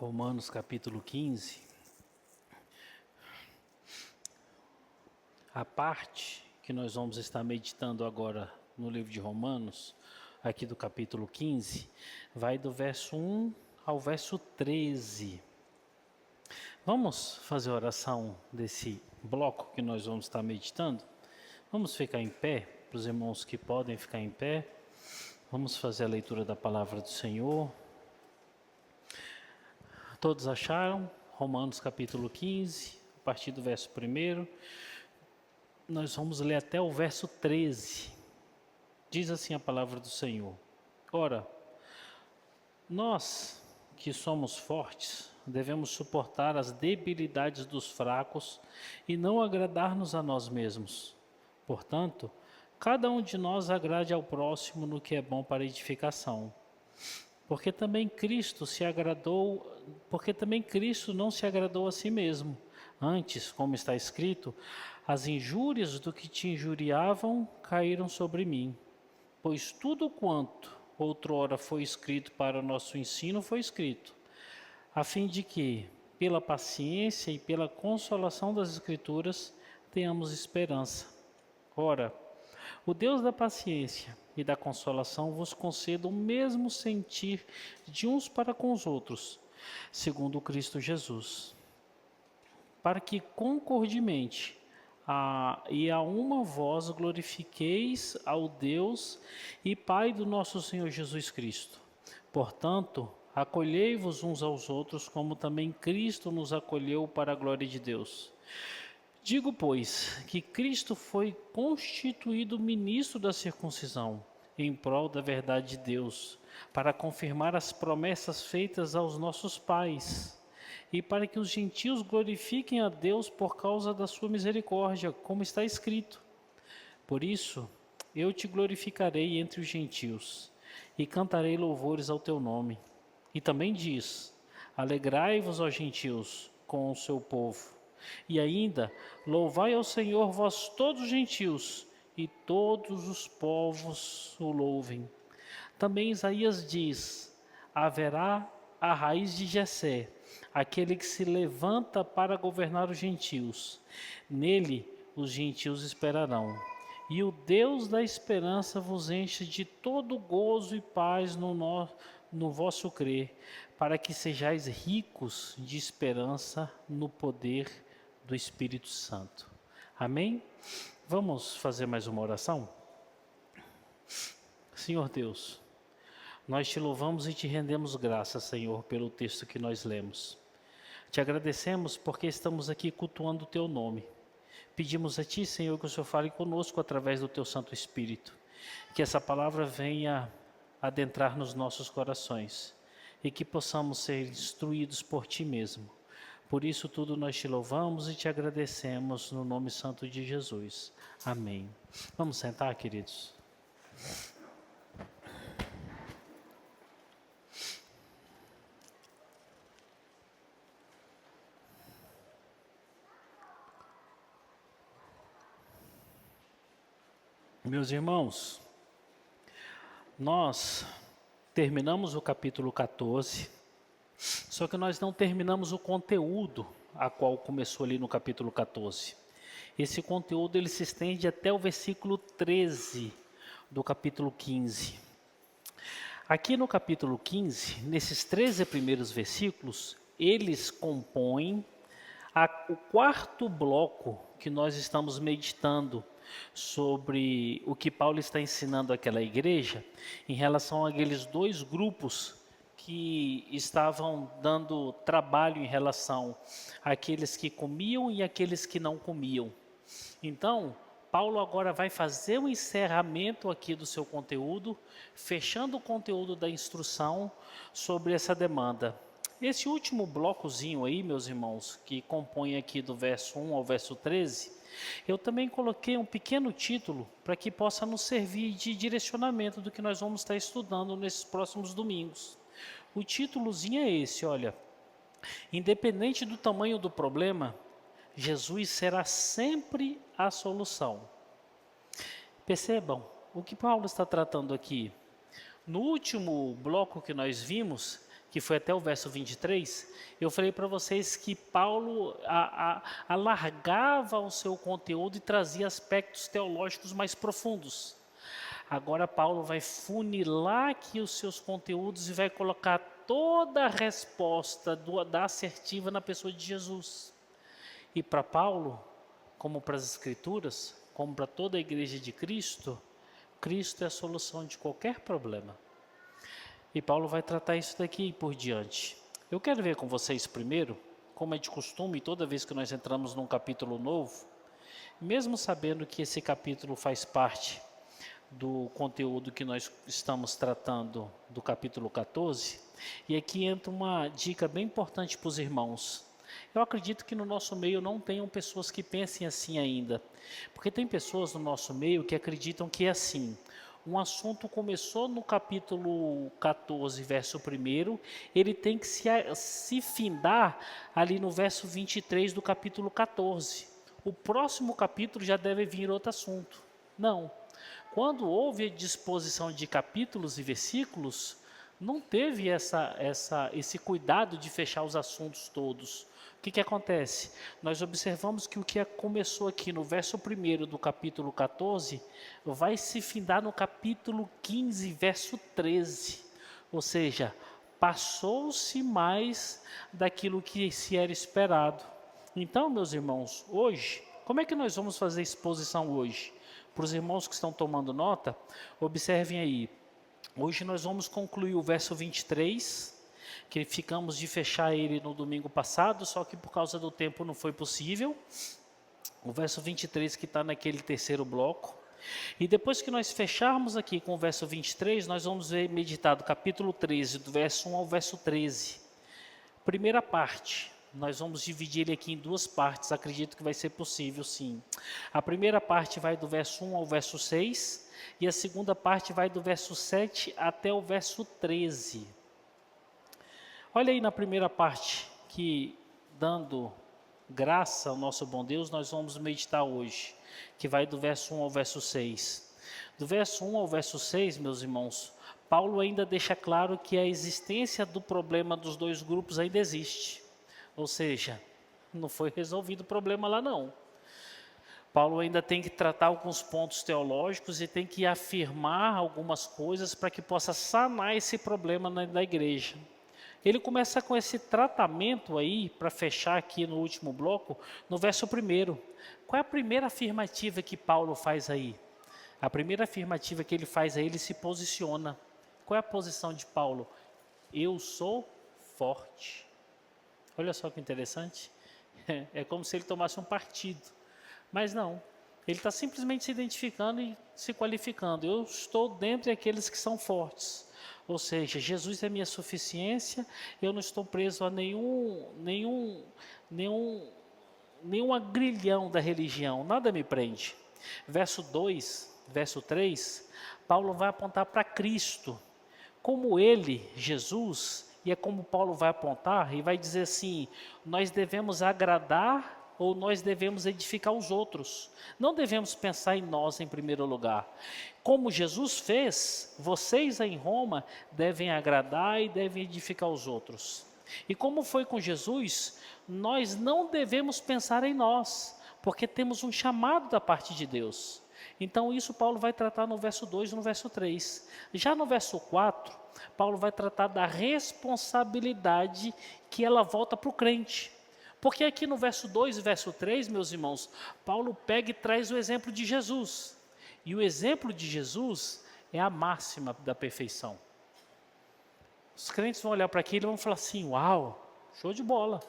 Romanos capítulo 15, a parte que nós vamos estar meditando agora no livro de Romanos, aqui do capítulo 15, vai do verso 1 ao verso 13. Vamos fazer a oração desse bloco que nós vamos estar meditando? Vamos ficar em pé, para os irmãos que podem ficar em pé. Vamos fazer a leitura da palavra do Senhor. Todos acharam? Romanos capítulo 15, a partir do verso 1. Nós vamos ler até o verso 13. Diz assim a palavra do Senhor: Ora, nós que somos fortes, devemos suportar as debilidades dos fracos e não agradar-nos a nós mesmos. Portanto, cada um de nós agrade ao próximo no que é bom para edificação. Porque também Cristo não se agradou a si mesmo. Antes, como está escrito, as injúrias do que te injuriavam caíram sobre mim. Pois tudo quanto outrora foi escrito para o nosso ensino foi escrito, a fim de que, pela paciência e pela consolação das Escrituras, tenhamos esperança. Ora, o Deus da paciência e da consolação vos conceda o mesmo sentir de uns para com os outros, segundo Cristo Jesus, para que concordemente e a uma voz glorifiqueis ao Deus e Pai do nosso Senhor Jesus Cristo. Portanto, acolhei-vos uns aos outros, como também Cristo nos acolheu para a glória de Deus. Digo, pois, que Cristo foi constituído ministro da circuncisão, em prol da verdade de Deus, para confirmar as promessas feitas aos nossos pais, e para que os gentios glorifiquem a Deus por causa da sua misericórdia, como está escrito. Por isso, eu te glorificarei entre os gentios, e cantarei louvores ao teu nome. E também diz: alegrai-vos, ó gentios, com o seu povo. E ainda, louvai ao Senhor vós todos os gentios, e todos os povos o louvem. Também Isaías diz: haverá a raiz de Jessé, aquele que se levanta para governar os gentios. Nele os gentios esperarão. E o Deus da esperança vos enche de todo gozo e paz no vosso crer, para que sejais ricos de esperança no poder do Espírito Santo. Amém? Vamos fazer mais uma oração? Senhor Deus, nós te louvamos e te rendemos graças, Senhor, pelo texto que nós lemos. Te agradecemos porque estamos aqui cultuando o teu nome. Pedimos a ti, Senhor, que o Senhor fale conosco através do teu Santo Espírito. Que essa palavra venha adentrar nos nossos corações e que possamos ser instruídos por ti mesmo. Por isso tudo nós te louvamos e te agradecemos no nome santo de Jesus. Amém. Vamos sentar, queridos. Meus irmãos, nós terminamos o capítulo 14, só que nós não terminamos o conteúdo a qual começou ali no capítulo 14. Esse conteúdo ele se estende até o versículo 13 do capítulo 15. Aqui no capítulo 15, nesses 13 primeiros versículos, eles compõem o quarto bloco que nós estamos meditando sobre o que Paulo está ensinando àquela igreja em relação àqueles dois grupos que estavam dando trabalho em relação àqueles que comiam e àqueles que não comiam. Então, Paulo agora vai fazer o encerramento aqui do seu conteúdo, fechando o conteúdo da instrução sobre essa demanda. Esse último blocozinho aí, meus irmãos, que compõe aqui do verso 1 ao verso 13, eu também coloquei um pequeno título para que possa nos servir de direcionamento do que nós vamos estar estudando nesses próximos domingos. O títulozinho é esse, olha: independente do tamanho do problema, Jesus será sempre a solução. Percebam o que Paulo está tratando aqui. No último bloco que nós vimos, que foi até o verso 23, eu falei para vocês que Paulo alargava o seu conteúdo e trazia aspectos teológicos mais profundos. Agora Paulo vai funilar aqui os seus conteúdos e vai colocar toda a resposta da assertiva na pessoa de Jesus. E para Paulo, como para as Escrituras, como para toda a igreja de Cristo, Cristo é a solução de qualquer problema. E Paulo vai tratar isso daqui por diante. Eu quero ver com vocês primeiro, como é de costume, toda vez que nós entramos num capítulo novo, mesmo sabendo que esse capítulo faz parte do conteúdo que nós estamos tratando do capítulo 14, e aqui entra uma dica bem importante para os irmãos. Eu acredito que no nosso meio não tenham pessoas que pensem assim ainda, porque tem pessoas no nosso meio que acreditam que é assim. Um assunto começou no capítulo 14, verso 1, ele tem que se findar ali no verso 23 do capítulo 14. O próximo capítulo já deve vir outro assunto. Não. Quando houve a disposição de capítulos e versículos, não teve esse cuidado de fechar os assuntos todos. O que acontece? Nós observamos que o que começou aqui no verso 1 do capítulo 14, vai se findar no capítulo 15, verso 13. Ou seja, passou-se mais daquilo que se era esperado. Então, meus irmãos, hoje, como é que nós vamos fazer exposição hoje? Para os irmãos que estão tomando nota, observem aí. Hoje nós vamos concluir o verso 23, que ficamos de fechar ele no domingo passado, só que por causa do tempo não foi possível. O verso 23 que está naquele terceiro bloco. E depois que nós fecharmos aqui com o verso 23, nós vamos ver meditado capítulo 13, do verso 1 ao verso 13. Primeira parte, nós vamos dividir ele aqui em duas partes, acredito que vai ser possível sim. A primeira parte vai do verso 1 ao verso 6, e a segunda parte vai do verso 7 até o verso 13. Olha aí na primeira parte, que dando graça ao nosso bom Deus, nós vamos meditar hoje, que vai do verso 1 ao verso 6. Do verso 1 ao verso 6, meus irmãos, Paulo ainda deixa claro que a existência do problema dos dois grupos ainda existe. Ou seja, não foi resolvido o problema lá não. Paulo ainda tem que tratar alguns pontos teológicos e tem que afirmar algumas coisas para que possa sanar esse problema da igreja. Ele começa com esse tratamento aí, para fechar aqui no último bloco, no verso 1. Qual é a primeira afirmativa que Paulo faz aí? A primeira afirmativa que ele faz aí, ele se posiciona. Qual é a posição de Paulo? Eu sou forte. Olha só que interessante. É como se ele tomasse um partido. Mas não, ele está simplesmente se identificando e se qualificando. Eu estou dentre aqueles que são fortes. Ou seja, Jesus é minha suficiência, eu não estou preso a nenhum agrilhão da religião, nada me prende. Verso 2, verso 3, Paulo vai apontar para Cristo, como ele, Jesus, e é como Paulo vai apontar, e vai dizer assim, nós devemos agradar ou nós devemos edificar os outros. Não devemos pensar em nós em primeiro lugar. Como Jesus fez, vocês aí em Roma devem agradar e devem edificar os outros. E como foi com Jesus, nós não devemos pensar em nós, porque temos um chamado da parte de Deus. Então isso Paulo vai tratar no verso 2 e no verso 3. Já no verso 4, Paulo vai tratar da responsabilidade que ela volta para o crente. Porque aqui no verso 2 e verso 3, meus irmãos, Paulo pega e traz o exemplo de Jesus. E o exemplo de Jesus é a máxima da perfeição. Os crentes vão olhar para aquilo e vão falar assim, uau, show de bola.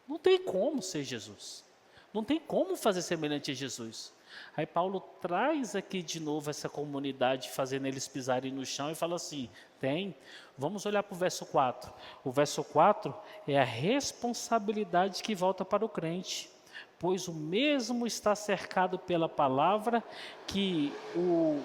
Não tem como ser Jesus. Não tem como fazer semelhante a Jesus. Aí Paulo traz aqui de novo essa comunidade, fazendo eles pisarem no chão e fala assim, tem, vamos olhar para o verso 4. O verso 4 é a responsabilidade que volta para o crente, pois o mesmo está cercado pela palavra que o...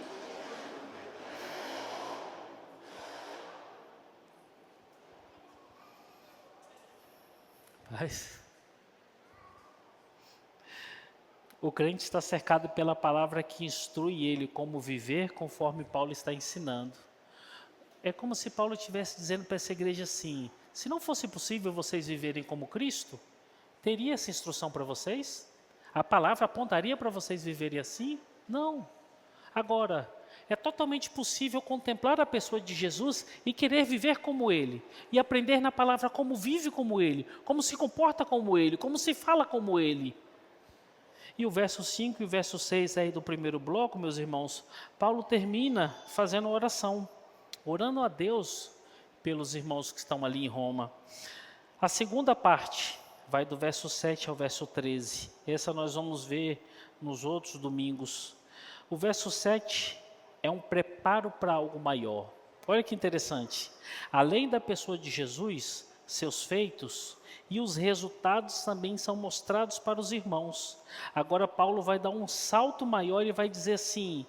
O crente está cercado pela palavra que instrui ele como viver conforme Paulo está ensinando. é como se Paulo estivesse dizendo para essa igreja assim: se não fosse possível vocês viverem como Cristo, teria essa instrução para vocês? A palavra apontaria para vocês viverem assim? Não. Agora, é totalmente possível contemplar a pessoa de Jesus e querer viver como Ele, e aprender na palavra como vive como Ele, como se comporta como Ele, como se fala como Ele. E o verso 5 e o verso 6 aí do primeiro bloco, meus irmãos, Paulo termina fazendo oração, orando a Deus pelos irmãos que estão ali em Roma. A segunda parte vai do verso 7 ao verso 13. Essa nós vamos ver nos outros domingos. O verso 7 é um preparo para algo maior. Olha que interessante. Além da pessoa de Jesus, seus feitos e os resultados também são mostrados para os irmãos. Agora Paulo vai dar um salto maior e vai dizer assim: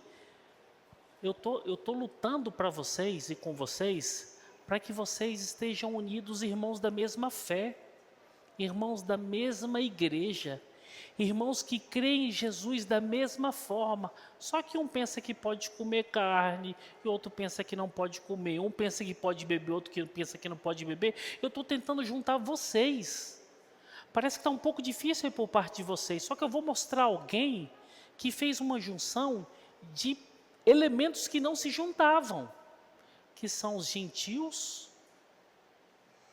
eu tô lutando para vocês e com vocês, para que vocês estejam unidos, irmãos da mesma fé, irmãos da mesma igreja, irmãos que creem em Jesus da mesma forma. Só que um pensa que pode comer carne, e outro pensa que não pode comer. Um pensa que pode beber, outro que pensa que não pode beber. Eu estou tentando juntar vocês. Parece que está um pouco difícil por parte de vocês. Só que eu vou mostrar alguém que fez uma junção de elementos que não se juntavam, que são os gentios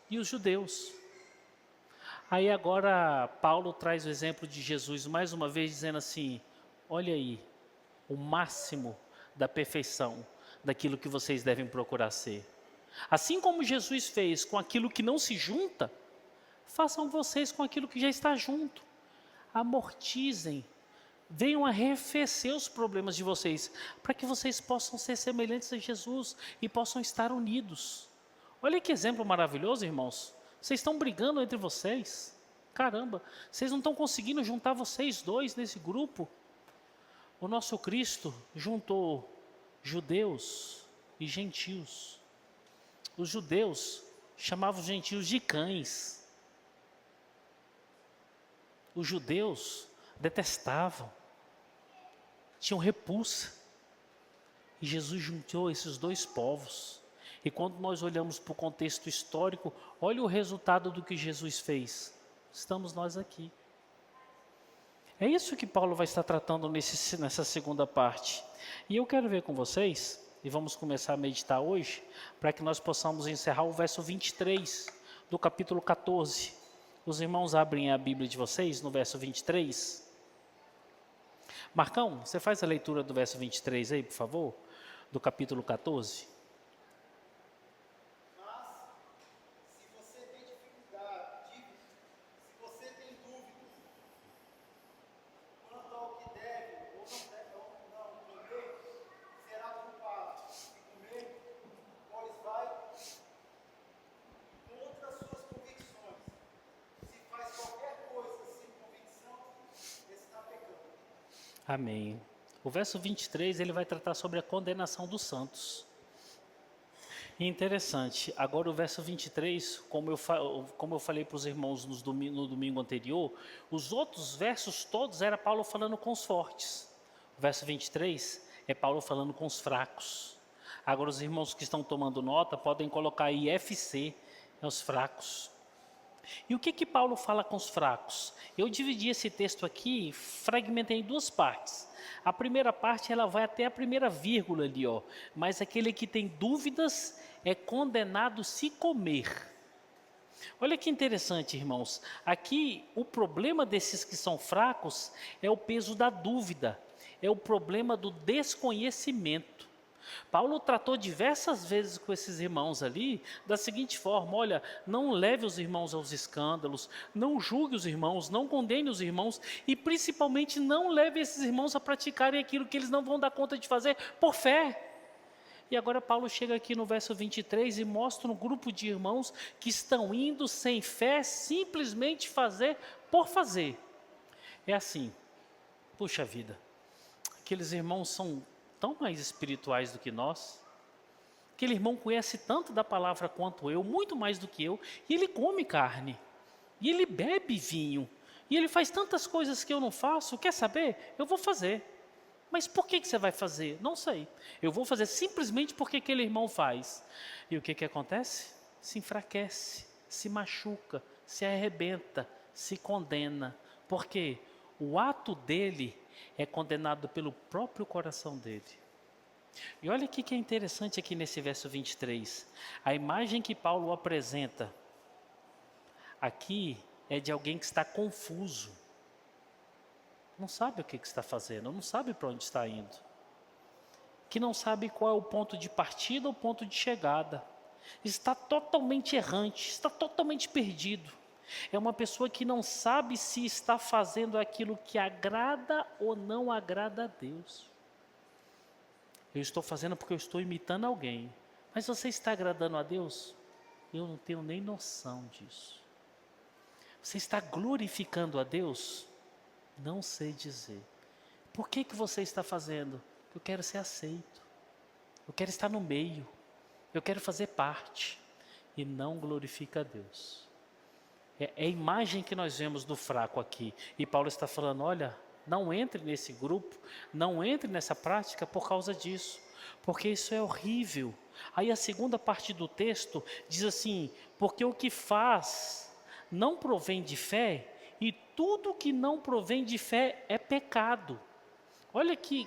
e os judeus. Aí agora Paulo traz o exemplo de Jesus mais uma vez, dizendo assim: olha aí, o máximo da perfeição daquilo que vocês devem procurar ser. Assim como Jesus fez com aquilo que não se junta, façam vocês com aquilo que já está junto. Amortizem, venham arrefecer os problemas de vocês, para que vocês possam ser semelhantes a Jesus e possam estar unidos. Olha que exemplo maravilhoso, irmãos. Vocês estão brigando entre vocês. Caramba, vocês não estão conseguindo juntar vocês dois nesse grupo. O nosso Cristo juntou judeus e gentios. Os judeus chamavam os gentios de cães. Os judeus detestavam, tinham repulsa. E Jesus juntou esses dois povos. E quando nós olhamos para o contexto histórico, olha o resultado do que Jesus fez. Estamos nós aqui. É isso que Paulo vai estar tratando nessa segunda parte. E eu quero ver com vocês, e vamos começar a meditar hoje, para que nós possamos encerrar o verso 23 do capítulo 14. Os irmãos abrem a Bíblia de vocês no verso 23. Marcão, você faz a leitura do verso 23 aí, por favor, do capítulo 14. Amém. O verso 23, ele vai tratar sobre a condenação dos santos. E interessante, agora o verso 23, como eu falei para os irmãos no domingo anterior, os outros versos todos era Paulo falando com os fortes. O verso 23 é Paulo falando com os fracos. Agora os irmãos que estão tomando nota podem colocar aí FC, os fracos. E o que Paulo fala com os fracos? Eu dividi esse texto aqui, fragmentei em duas partes. A primeira parte, ela vai até a primeira vírgula ali, ó. Mas aquele que tem dúvidas é condenado se comer. Olha que interessante, irmãos. Aqui, o problema desses que são fracos é o peso da dúvida. É o problema do desconhecimento. Paulo tratou diversas vezes com esses irmãos ali, da seguinte forma: olha, não leve os irmãos aos escândalos, não julgue os irmãos, não condene os irmãos, e principalmente não leve esses irmãos a praticarem aquilo que eles não vão dar conta de fazer por fé. E agora Paulo chega aqui no verso 23 e mostra um grupo de irmãos que estão indo sem fé, simplesmente fazer por fazer. É assim, puxa vida, aqueles irmãos são tão mais espirituais do que nós. Aquele irmão conhece tanto da palavra quanto eu, muito mais do que eu, e ele come carne, e ele bebe vinho, e ele faz tantas coisas que eu não faço. Quer saber? Eu vou fazer. Mas por que você vai fazer? Não sei. Eu vou fazer simplesmente porque aquele irmão faz. E o que acontece? Se enfraquece, se machuca, se arrebenta, se condena. Por quê? O ato dele é condenado pelo próprio coração dele. E olha o que é interessante aqui nesse verso 23. A imagem que Paulo apresenta aqui é de alguém que está confuso. Não sabe o que está fazendo, não sabe para onde está indo. Que não sabe qual é o ponto de partida ou o ponto de chegada. Está totalmente errante, está totalmente perdido. É uma pessoa que não sabe se está fazendo aquilo que agrada ou não agrada a Deus. Eu estou fazendo porque eu estou imitando alguém. Mas você está agradando a Deus? Eu não tenho nem noção disso. Você está glorificando a Deus? Não sei dizer. Por que você está fazendo? Eu quero ser aceito. Eu quero estar no meio. Eu quero fazer parte. E não glorifica a Deus. É a imagem que nós vemos do fraco aqui. E Paulo está falando, olha, não entre nesse grupo, não entre nessa prática por causa disso. Porque isso é horrível. Aí a segunda parte do texto diz assim, porque o que faz não provém de fé, e tudo que não provém de fé é pecado. Olha que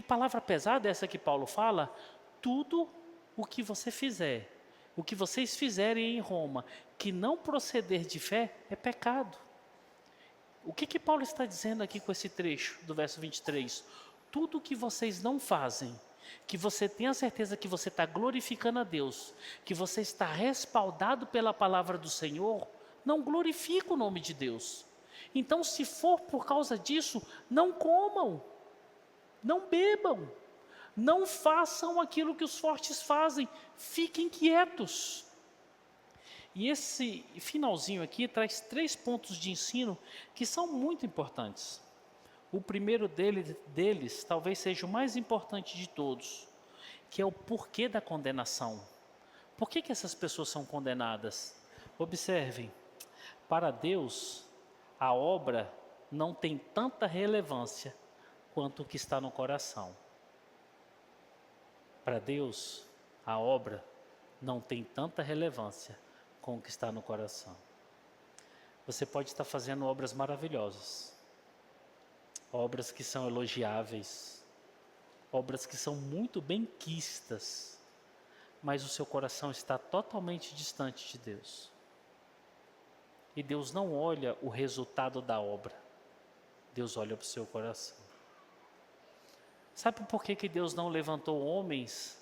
palavra pesada essa que Paulo fala. Tudo o que você fizer, o que vocês fizerem em Roma, que não proceder de fé, é pecado. O que Paulo está dizendo aqui com esse trecho do verso 23? Tudo que vocês não fazem, que você tenha certeza que você está glorificando a Deus, que você está respaldado pela palavra do Senhor, não glorifica o nome de Deus. Então, se for por causa disso, não comam, não bebam, não façam aquilo que os fortes fazem, fiquem quietos. E esse finalzinho aqui traz 3 pontos de ensino que são muito importantes. O primeiro deles talvez seja o mais importante de todos, que é o porquê da condenação. Por que essas pessoas são condenadas? Observem, para Deus, a obra não tem tanta relevância quanto o que está no coração. Para Deus, a obra não tem tanta relevância com o que está no coração. Você pode estar fazendo obras maravilhosas, obras que são elogiáveis, obras que são muito benquistas, mas o seu coração está totalmente distante de Deus. E Deus não olha o resultado da obra, Deus olha para o seu coração. Sabe por que Deus não levantou homens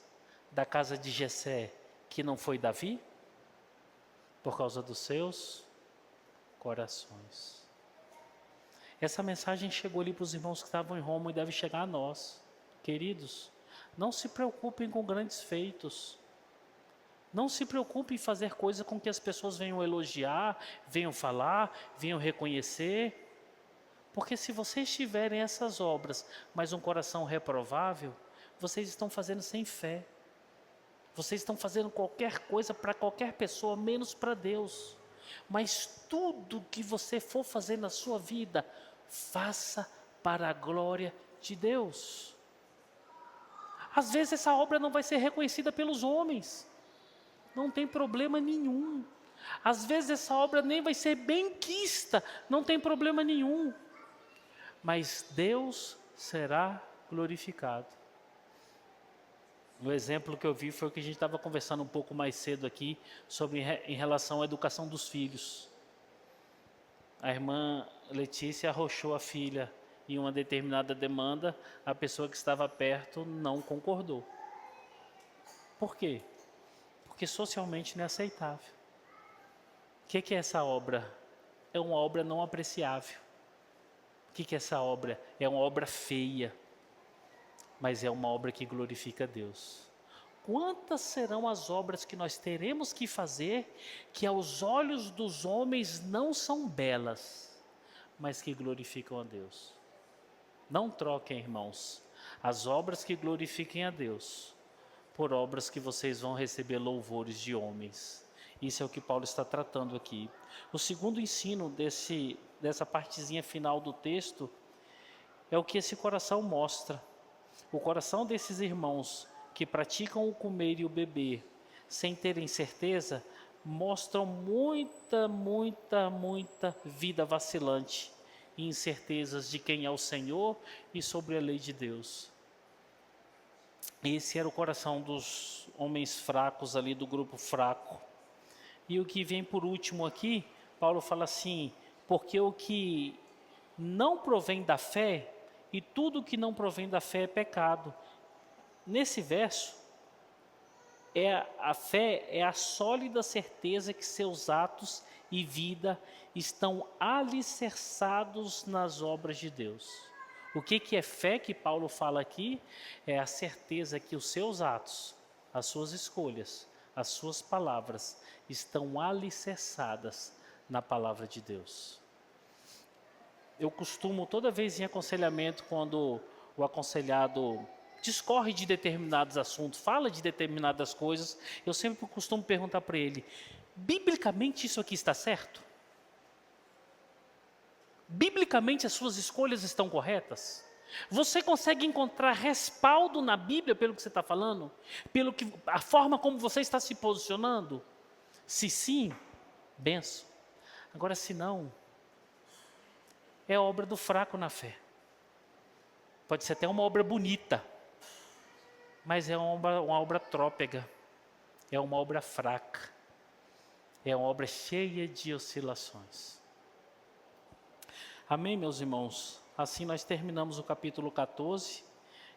da casa de Jessé que não foi Davi? Por causa dos seus corações. Essa mensagem chegou ali para os irmãos que estavam em Roma e deve chegar a nós. Queridos, não se preocupem com grandes feitos. Não se preocupem em fazer coisas com que as pessoas venham elogiar, venham falar, venham reconhecer. Porque se vocês tiverem essas obras, mas um coração reprovável, vocês estão fazendo sem fé. Vocês estão fazendo qualquer coisa para qualquer pessoa, menos para Deus. Mas tudo que você for fazer na sua vida, faça para a glória de Deus. Às vezes essa obra não vai ser reconhecida pelos homens. Não tem problema nenhum. Às vezes essa obra nem vai ser benquista. Não tem problema nenhum. Mas Deus será glorificado. O exemplo que eu vi foi o que a gente estava conversando um pouco mais cedo aqui, sobre em relação à educação dos filhos. A irmã Letícia arrochou a filha em uma determinada demanda, a pessoa que estava perto não concordou. Por quê? Porque socialmente não é aceitável. O que é essa obra? É uma obra não apreciável. O que é essa obra? É uma obra feia, mas é uma obra que glorifica a Deus. Quantas serão as obras que nós teremos que fazer, que aos olhos dos homens não são belas, mas que glorificam a Deus? Não troquem, irmãos, as obras que glorifiquem a Deus, por obras que vocês vão receber louvores de homens. Isso é o que Paulo está tratando aqui. O segundo ensino dessa partezinha final do texto É o que esse coração mostra. O coração desses irmãos que praticam o comer e o beber sem terem certeza, mostram muita vida vacilante e incertezas de quem é o Senhor e sobre a lei de Deus. Esse era o coração dos homens fracos ali, do grupo fraco. E o que vem por último aqui, Paulo fala assim, porque o que não provém da fé, e tudo que não provém da fé é pecado. Nesse verso, a fé é a sólida certeza que seus atos e vida estão alicerçados nas obras de Deus. O que é fé que Paulo fala aqui? É a certeza que os seus atos, as suas escolhas, as suas palavras estão alicerçadas na palavra de Deus. Eu costumo, toda vez em aconselhamento, quando o aconselhado discorre de determinados assuntos, fala de determinadas coisas, eu sempre costumo perguntar para ele, biblicamente isso aqui está certo? Biblicamente as suas escolhas estão corretas? Você consegue encontrar respaldo na Bíblia pelo que você está falando? A forma como você está se posicionando? Se sim, benção. Agora se não, é obra do fraco na fé. Pode ser até uma obra bonita, mas é uma obra trôpega, é uma obra fraca, é uma obra cheia de oscilações. Amém, meus irmãos? Assim nós terminamos o capítulo 14,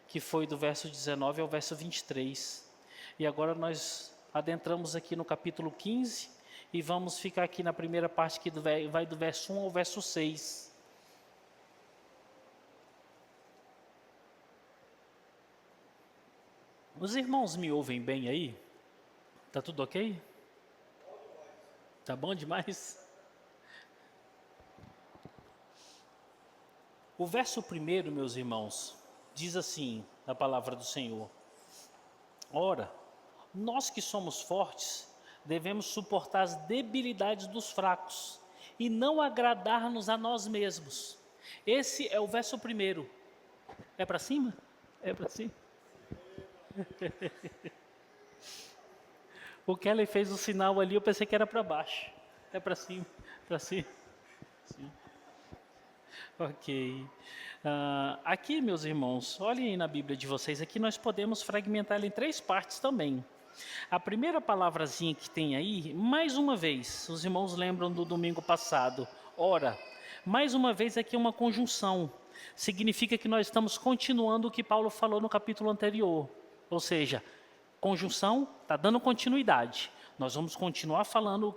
que foi do verso 19 ao verso 23. E agora nós adentramos aqui no capítulo 15 e vamos ficar aqui na primeira parte que vai do verso 1 ao verso 6. Os irmãos me ouvem bem aí? Tá tudo ok? Tá bom demais? O verso 1, meus irmãos, diz assim, a palavra do Senhor. Ora, nós que somos fortes, devemos suportar as debilidades dos fracos e não agradar-nos a nós mesmos. Esse é o verso 1. É para cima? É para cima? O Kelly fez o sinal ali, eu pensei que era para baixo. É para cima, para cima. Sim. Ok. Aqui, meus irmãos, olhem aí na Bíblia de vocês, aqui nós podemos fragmentar ela em 3 partes também. A primeira palavrazinha que tem aí, mais uma vez, os irmãos lembram do domingo passado, ora, mais uma vez aqui é uma conjunção, significa que nós estamos continuando o que Paulo falou no capítulo anterior, ou seja, conjunção está dando continuidade, nós vamos continuar falando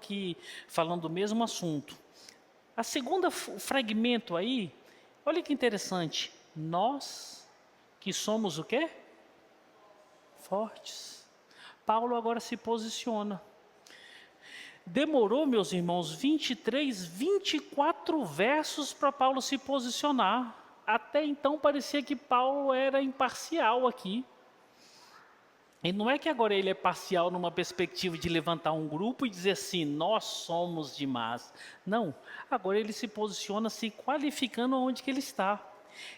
o mesmo assunto. A segunda fragmento aí, olha que interessante, nós que somos o quê? Fortes. Paulo agora se posiciona. Demorou, meus irmãos, 24 versos para Paulo se posicionar. Até então parecia que Paulo era imparcial aqui. E não é que agora ele é parcial numa perspectiva de levantar um grupo e dizer assim, nós somos demais. Não, agora ele se posiciona se qualificando onde que ele está.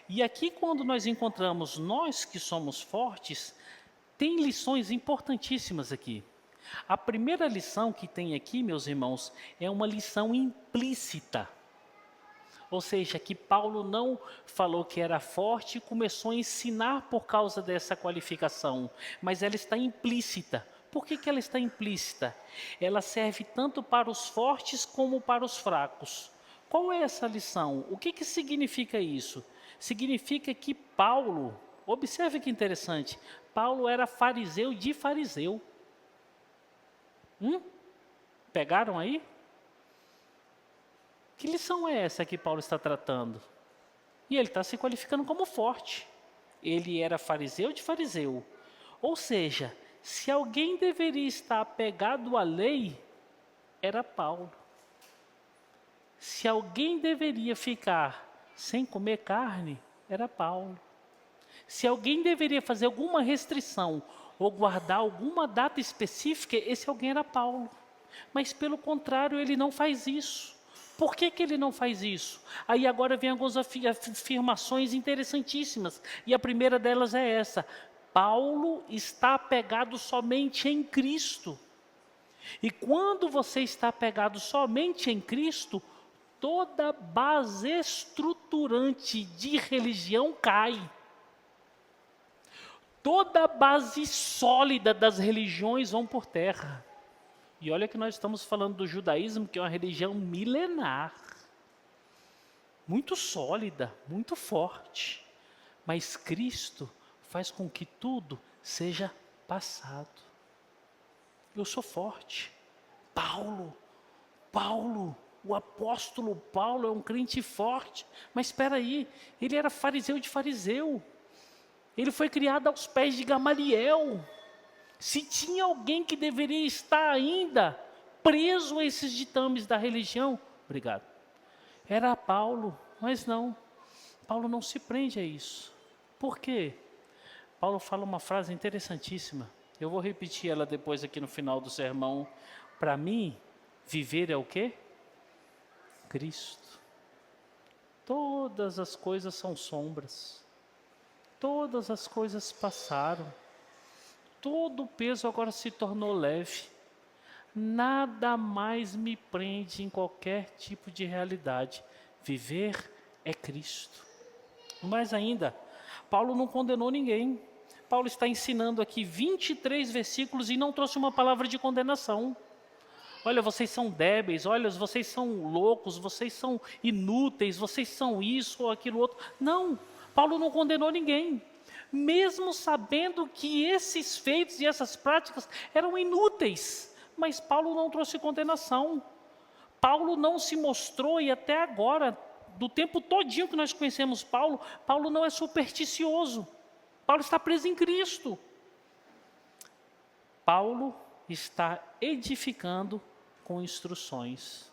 E aqui quando nós encontramos nós que somos fortes, tem lições importantíssimas aqui. A primeira lição que tem aqui, meus irmãos, é uma lição implícita. Ou seja, que Paulo não falou que era forte e começou a ensinar por causa dessa qualificação, mas ela está implícita. Por que ela está implícita? Ela serve tanto para os fortes como para os fracos. Qual é essa lição? O que significa isso? Significa que Paulo, observe que interessante, Paulo era fariseu de fariseu. Pegaram aí? Que lição é essa que Paulo está tratando? E ele está se qualificando como forte. Ele era fariseu de fariseu. Ou seja, se alguém deveria estar apegado à lei, era Paulo. Se alguém deveria ficar sem comer carne, era Paulo. Se alguém deveria fazer alguma restrição ou guardar alguma data específica, esse alguém era Paulo. Mas pelo contrário, ele não faz isso. Por que ele não faz isso? Aí agora vem algumas afirmações interessantíssimas. E a primeira delas é essa: Paulo está apegado somente em Cristo. E quando você está apegado somente em Cristo, toda base estruturante de religião cai. Toda base sólida das religiões vão por terra. E olha que nós estamos falando do judaísmo, que é uma religião milenar. Muito sólida, muito forte. Mas Cristo faz com que tudo seja passado. Eu sou forte. Paulo, o apóstolo Paulo é um crente forte. Mas espera aí, ele era fariseu de fariseu. Ele foi criado aos pés de Gamaliel. Se tinha alguém que deveria estar ainda preso a esses ditames da religião, era Paulo, mas não. Paulo não se prende a isso. Por quê? Paulo fala uma frase interessantíssima. Eu vou repetir ela depois aqui no final do sermão. Para mim, viver é o quê? Cristo. Todas as coisas são sombras. Todas as coisas passaram. Todo o peso agora se tornou leve. Nada mais me prende em qualquer tipo de realidade. Viver é Cristo. Mais ainda, Paulo não condenou ninguém. Paulo está ensinando aqui 23 versículos e não trouxe uma palavra de condenação. Olha, vocês são débeis, olha, vocês são loucos, vocês são inúteis, vocês são isso ou aquilo outro. Não, Paulo não condenou ninguém. Mesmo sabendo que esses feitos e essas práticas eram inúteis. Mas Paulo não trouxe condenação. Paulo não se mostrou, e até agora, do tempo todinho que nós conhecemos Paulo, Paulo não é supersticioso. Paulo está preso em Cristo. Paulo está edificando com instruções.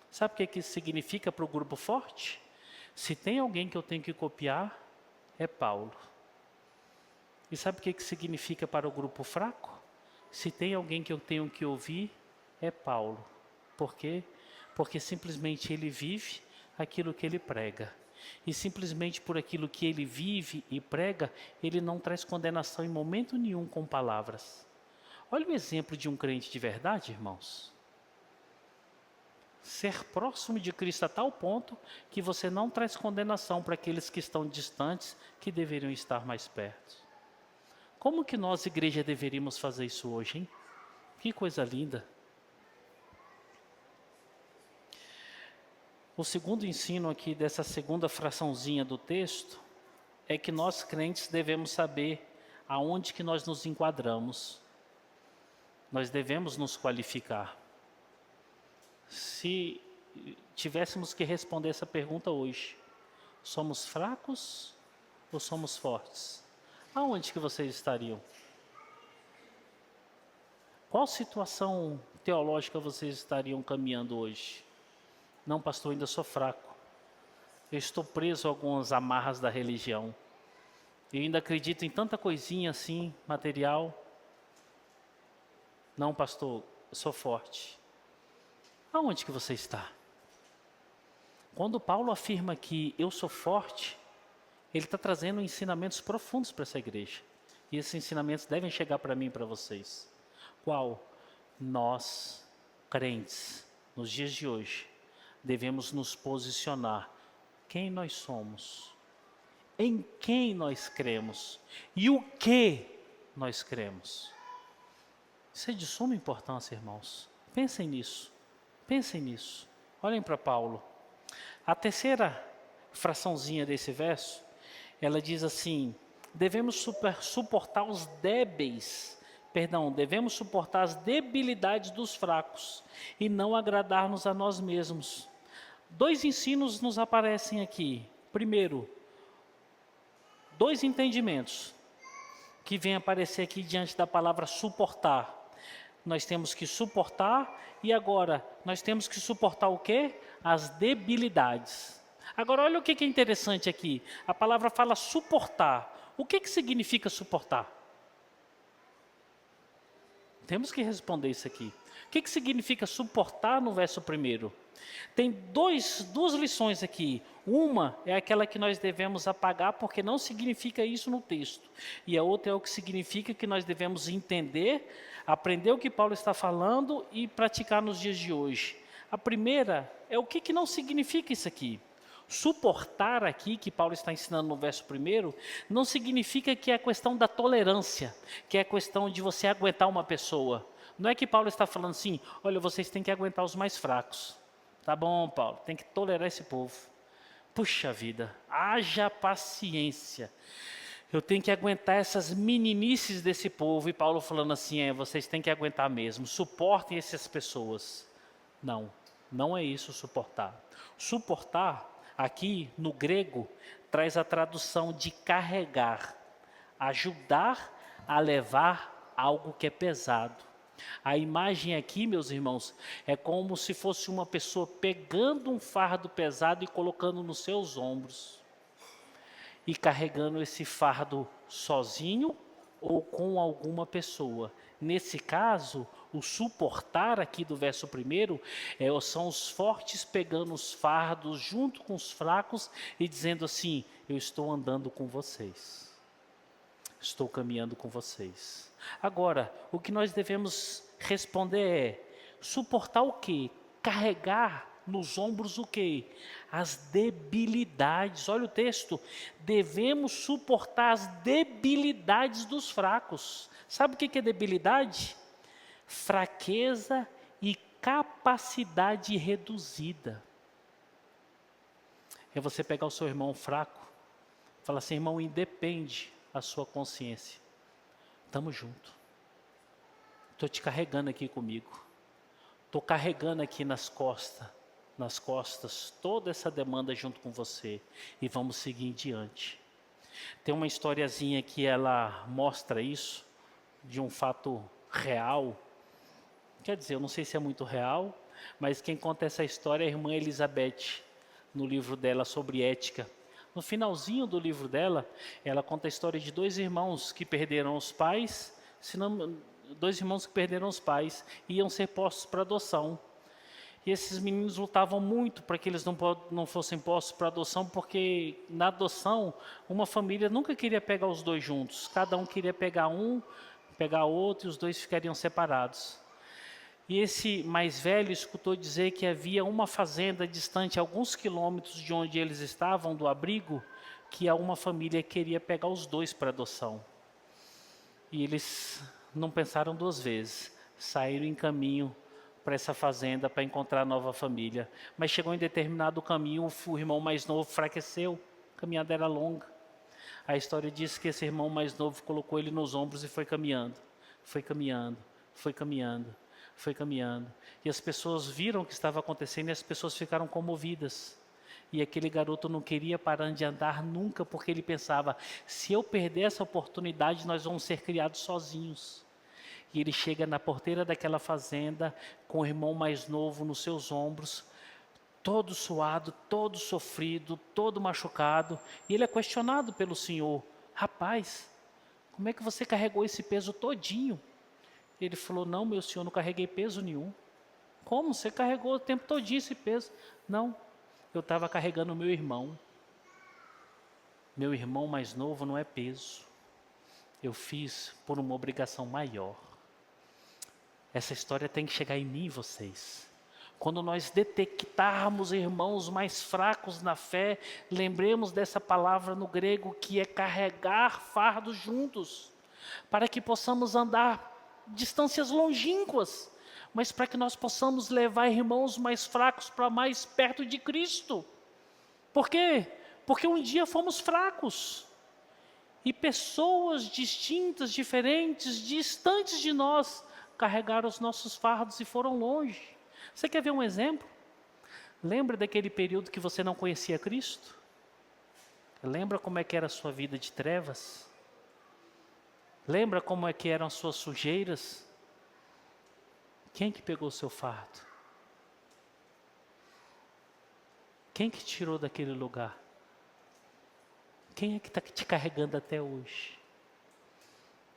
Sabe o que isso significa para o grupo forte? Se tem alguém que eu tenho que copiar, é Paulo. E sabe o que significa para o grupo fraco? Se tem alguém que eu tenho que ouvir, é Paulo. Por quê? Porque simplesmente ele vive aquilo que ele prega. E simplesmente por aquilo que ele vive e prega, ele não traz condenação em momento nenhum com palavras. Olha o exemplo de um crente de verdade, irmãos. Ser próximo de Cristo a tal ponto que você não traz condenação para aqueles que estão distantes, que deveriam estar mais perto. Como que nós, igreja, deveríamos fazer isso hoje, hein? Que coisa linda. O segundo ensino aqui dessa segunda fraçãozinha do texto é que nós crentes devemos saber aonde que nós nos enquadramos. Nós devemos nos qualificar. Se tivéssemos que responder essa pergunta hoje, somos fracos ou somos fortes? Aonde que vocês estariam? Qual situação teológica vocês estariam caminhando hoje? Não, pastor, ainda sou fraco. Eu estou preso a algumas amarras da religião. Eu ainda acredito em tanta coisinha assim, material. Não, pastor, eu sou forte. Aonde que você está? Quando Paulo afirma que eu sou forte, ele está trazendo ensinamentos profundos para essa igreja. E esses ensinamentos devem chegar para mim e para vocês. Qual? Nós, crentes, nos dias de hoje, devemos nos posicionar. Quem nós somos? Em quem nós cremos? E o que nós cremos? Isso é de suma importância, irmãos. Pensem nisso. Pensem nisso. Olhem para Paulo. A terceira fraçãozinha desse verso, ela diz assim: devemos suportar os débeis. Devemos suportar as debilidades dos fracos e não agradar-nos a nós mesmos. Dois ensinos nos aparecem aqui. Primeiro, dois entendimentos que vêm aparecer aqui diante da palavra suportar. Nós temos que suportar e agora nós temos que suportar o quê? As debilidades. Agora olha o que é interessante aqui. A palavra fala suportar. O que significa suportar? Temos que responder isso aqui. O que significa suportar no verso 1? Tem duas lições aqui. Uma é aquela que nós devemos apagar, porque não significa isso no texto. E a outra é o que significa que nós devemos entender, aprender o que Paulo está falando e praticar nos dias de hoje. A primeira é o que não significa isso aqui. Suportar aqui, que Paulo está ensinando no verso 1, não significa que é a questão da tolerância, que é a questão de você aguentar uma pessoa. Não é que Paulo está falando assim, olha, vocês têm que aguentar os mais fracos. Tá bom, Paulo, tem que tolerar esse povo. Puxa vida, haja paciência. Eu tenho que aguentar essas meninices desse povo. E Paulo falando assim, vocês têm que aguentar mesmo. Suportem essas pessoas. Não, não é isso suportar. Suportar, aqui no grego, traz a tradução de carregar. Ajudar a levar algo que é pesado. A imagem aqui, meus irmãos, é como se fosse uma pessoa pegando um fardo pesado e colocando nos seus ombros. E carregando esse fardo sozinho ou com alguma pessoa. Nesse caso, o suportar aqui do verso 1 são os fortes pegando os fardos junto com os fracos e dizendo assim, eu estou andando com vocês. Estou caminhando com vocês. Agora, o que nós devemos responder é, suportar o quê? Carregar nos ombros o quê? As debilidades. Olha o texto. Devemos suportar as debilidades dos fracos. Sabe o que é debilidade? Fraqueza e capacidade reduzida. É você pegar o seu irmão fraco, falar assim, irmão, independe a sua consciência. Estamos juntos. Estou te carregando aqui comigo. Estou carregando aqui nas costas, toda essa demanda junto com você. E vamos seguir em diante. Tem uma historiazinha que ela mostra isso, de um fato real. Quer dizer, eu não sei se é muito real, mas quem conta essa história é a irmã Elizabeth, no livro dela sobre ética. No finalzinho do livro dela, ela conta a história de dois irmãos que perderam os pais, iam ser postos para adoção. E esses meninos lutavam muito para que eles não fossem postos para adoção, porque na adoção, uma família nunca queria pegar os dois juntos. Cada um queria pegar um, pegar outro, e os dois ficariam separados. E esse mais velho escutou dizer que havia uma fazenda distante, alguns quilômetros de onde eles estavam, do abrigo, que uma família queria pegar os dois para adoção. E eles não pensaram duas vezes, saíram em caminho para essa fazenda para encontrar a nova família. Mas chegou em determinado caminho, o irmão mais novo enfraqueceu, a caminhada era longa. A história diz que esse irmão mais novo colocou ele nos ombros e foi caminhando. Foi caminhando, foi caminhando, foi caminhando. E as pessoas viram o que estava acontecendo e as pessoas ficaram comovidas. E aquele garoto não queria parar de andar nunca, porque ele pensava, se eu perder essa oportunidade, nós vamos ser criados sozinhos. E ele chega na porteira daquela fazenda, com o irmão mais novo nos seus ombros, todo suado, todo sofrido, todo machucado. E ele é questionado pelo Senhor, rapaz, como é que você carregou esse peso todinho? Ele falou, não, meu senhor, não carreguei peso nenhum. Como? Você carregou o tempo todinho esse peso? Não, eu estava carregando o meu irmão. Meu irmão mais novo não é peso. Eu fiz por uma obrigação maior. Essa história tem que chegar em mim e vocês. Quando nós detectarmos irmãos mais fracos na fé, lembremos dessa palavra no grego que é carregar fardos juntos, para que possamos andar distâncias longínquas, mas para que nós possamos levar irmãos mais fracos para mais perto de Cristo. Por quê? Porque um dia fomos fracos. E pessoas distintas, diferentes, distantes de nós, carregaram os nossos fardos e foram longe. Você quer ver um exemplo? Lembra daquele período que você não conhecia Cristo? Lembra como é que era a sua vida de trevas? Lembra como é que eram as suas sujeiras? Quem que pegou o seu fardo? Quem que tirou daquele lugar? Quem é que está te carregando até hoje?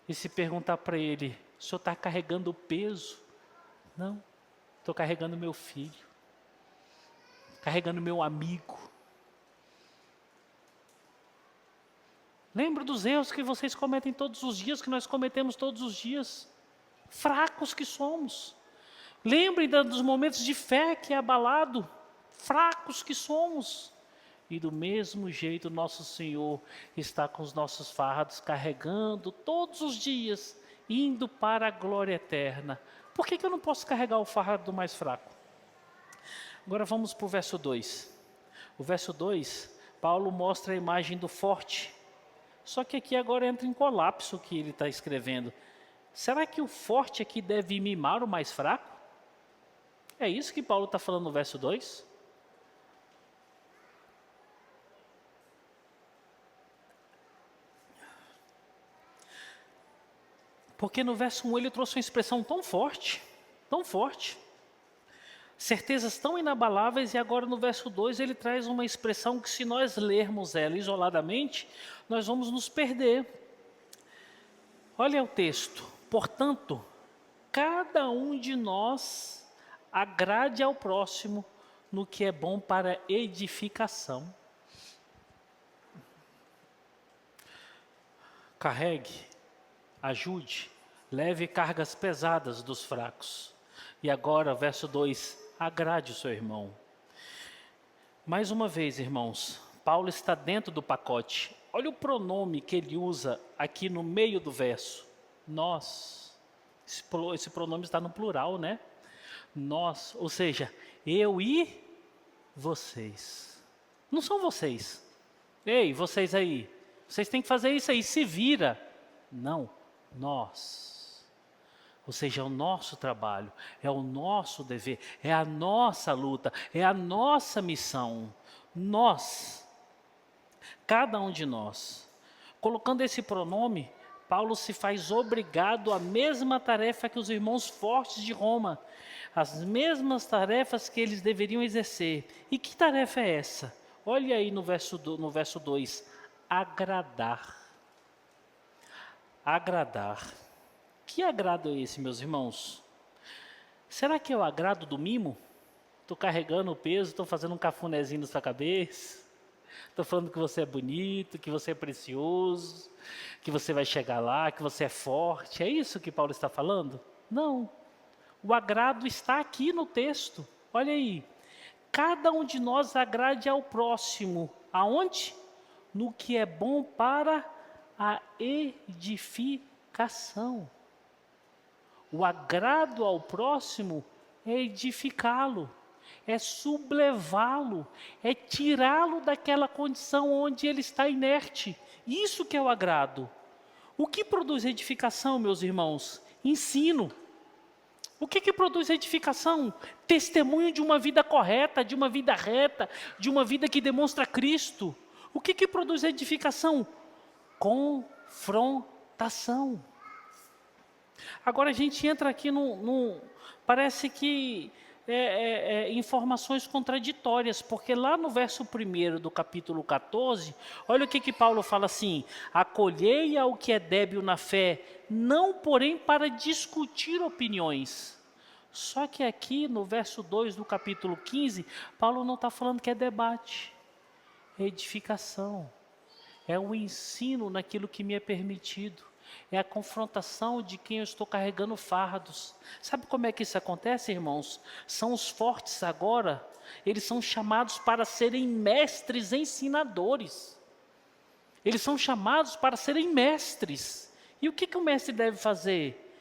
E se perguntar para ele, o senhor está carregando o peso Não, estou carregando meu filho, carregando meu amigo. Lembra dos erros que vocês cometem todos os dias, que nós cometemos todos os dias. Fracos que somos. Lembrem dos momentos de fé que é abalado. Fracos que somos. E do mesmo jeito nosso Senhor está com os nossos fardos, carregando todos os dias, indo para a glória eterna. Por que eu não posso carregar o fardo do mais fraco? Agora vamos para o verso 2. O verso 2, Paulo mostra a imagem do forte. Só que aqui agora entra em colapso o que ele está escrevendo. Será que o forte aqui deve mimar o mais fraco? É isso que Paulo está falando no verso 2? Porque no verso 1 ele trouxe uma expressão tão forte, certezas tão inabaláveis, e agora no verso 2 ele traz uma expressão que, se nós lermos ela isoladamente, nós vamos nos perder. Olha o texto: portanto, cada um de nós agrade ao próximo no que é bom para edificação. Carregue, ajude, leve cargas pesadas dos fracos. E agora, verso 2, agrade o seu irmão. Mais uma vez, irmãos, Paulo está dentro do pacote. Olha o pronome que ele usa aqui no meio do verso. Nós. Esse pronome está no plural, né? Nós, ou seja, eu e vocês. Não são vocês. Ei, vocês aí. Vocês têm que fazer isso aí, se vira. Não, nós. Ou seja, é o nosso trabalho, é o nosso dever, é a nossa luta, é a nossa missão. Nós, cada um de nós. Colocando esse pronome, Paulo se faz obrigado à mesma tarefa que os irmãos fortes de Roma, as mesmas tarefas que eles deveriam exercer. E que tarefa é essa? Olha aí no verso 2, agradar. Agradar. Que agrado é esse, meus irmãos? Será que é o agrado do mimo? Estou carregando o peso, estou fazendo um cafunézinho na sua cabeça, estou falando que você é bonito, que você é precioso, que você vai chegar lá, que você é forte. É isso que Paulo está falando? Não. O agrado está aqui no texto. Olha aí. Cada um de nós agrade ao próximo. Aonde? No que é bom para a edificação. O agrado ao próximo é edificá-lo, é sublevá-lo, é tirá-lo daquela condição onde ele está inerte. Isso que é o agrado. O que produz edificação, meus irmãos? Ensino. O que produz edificação? Testemunho de uma vida correta, de uma vida reta, de uma vida que demonstra Cristo. O que produz edificação? Confrontação. Agora a gente entra aqui parece que informações contraditórias, porque lá no verso 1 do capítulo 14, olha o que Paulo fala assim: acolhei ao que é débil na fé, não porém para discutir opiniões. Só que aqui no verso 2 do capítulo 15, Paulo não está falando que é debate, é edificação, é o ensino naquilo que me é permitido. É a confrontação de quem eu estou carregando fardos. Sabe como é que isso acontece, irmãos? São os fortes agora, eles são chamados para serem mestres ensinadores. Eles são chamados para serem mestres. E o que o mestre deve fazer?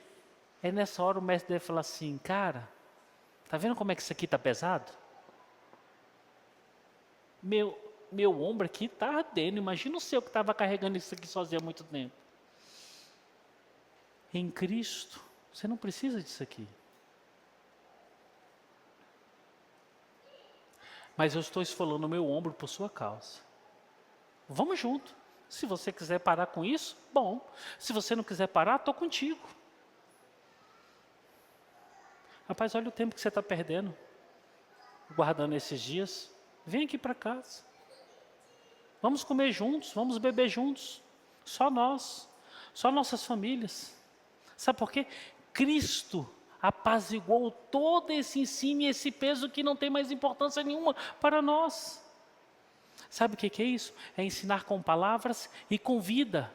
É nessa hora o mestre deve falar assim: cara, tá vendo como é que isso aqui está pesado? Meu ombro aqui está ardendo. Imagina o seu que estava carregando isso aqui sozinho há muito tempo. Em Cristo, você não precisa disso aqui. Mas eu estou esfolando o meu ombro por sua causa. Vamos junto. Se você quiser parar com isso, bom. Se você não quiser parar, estou contigo. Rapaz, olha o tempo que você está perdendo, guardando esses dias. Vem aqui para casa. Vamos comer juntos, vamos beber juntos. Só nós, só nossas famílias. Sabe por quê? Cristo apaziguou todo esse ensino e esse peso que não tem mais importância nenhuma para nós. Sabe o que é isso? É ensinar com palavras e com vida.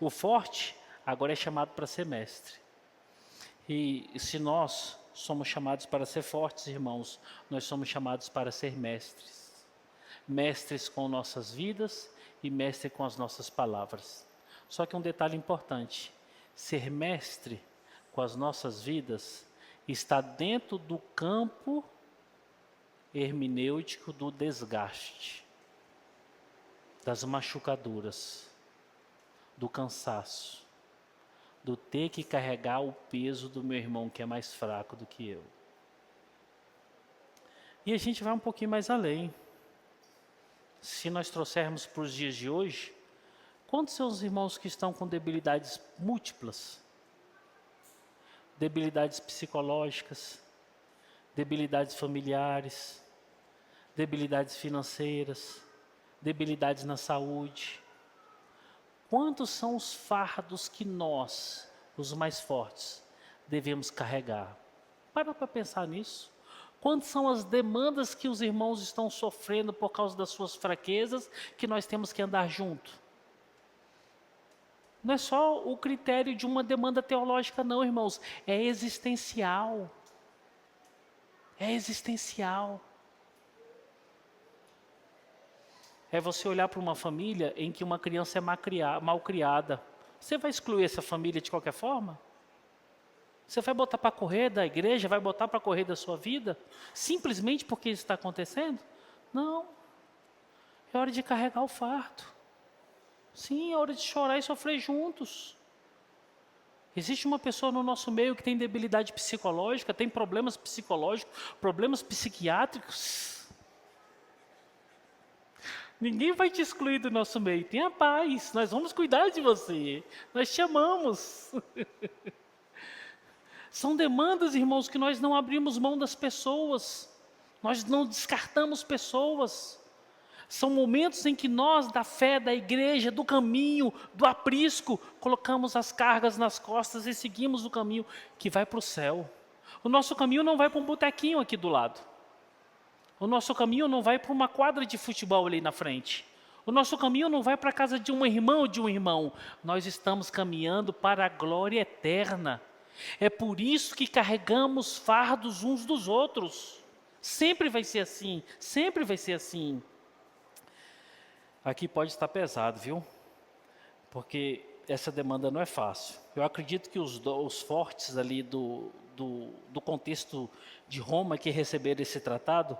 O forte agora é chamado para ser mestre. E se nós somos chamados para ser fortes, irmãos, nós somos chamados para ser mestres. Mestres com nossas vidas e mestre com as nossas palavras. Só que um detalhe importante, ser mestre com as nossas vidas está dentro do campo hermenêutico do desgaste, das machucaduras, do cansaço, do ter que carregar o peso do meu irmão que é mais fraco do que eu. E a gente vai um pouquinho mais além. Se nós trouxermos para os dias de hoje, quantos são os irmãos que estão com debilidades múltiplas? Debilidades psicológicas, debilidades familiares, debilidades financeiras, debilidades na saúde. Quantos são os fardos que nós, os mais fortes, devemos carregar? Para pensar nisso. Quantas são as demandas que os irmãos estão sofrendo por causa das suas fraquezas, que nós temos que andar junto? Não é só o critério de uma demanda teológica não, irmãos. É existencial. É existencial. É você olhar para uma família em que uma criança é mal criada. Você vai excluir essa família de qualquer forma? Você vai botar para correr da igreja, vai botar para correr da sua vida? Simplesmente porque isso está acontecendo? Não. É hora de carregar o fardo. Sim, é hora de chorar e sofrer juntos. Existe uma pessoa no nosso meio que tem debilidade psicológica, tem problemas psicológicos, problemas psiquiátricos. Ninguém vai te excluir do nosso meio. Tenha paz, nós vamos cuidar de você. Nós te amamos. São demandas, irmãos, que nós não abrimos mão das pessoas. Nós não descartamos pessoas. São momentos em que nós, da fé, da igreja, do caminho, do aprisco, colocamos as cargas nas costas e seguimos o caminho que vai para o céu. O nosso caminho não vai para um botequinho aqui do lado. O nosso caminho não vai para uma quadra de futebol ali na frente. O nosso caminho não vai para a casa de uma irmã ou de um irmão. Nós estamos caminhando para a glória eterna. É por isso que carregamos fardos uns dos outros. Sempre vai ser assim, sempre vai ser assim. Aqui pode estar pesado, viu? Porque essa demanda não é fácil. Eu acredito que os fortes ali do contexto de Roma que receberam esse tratado,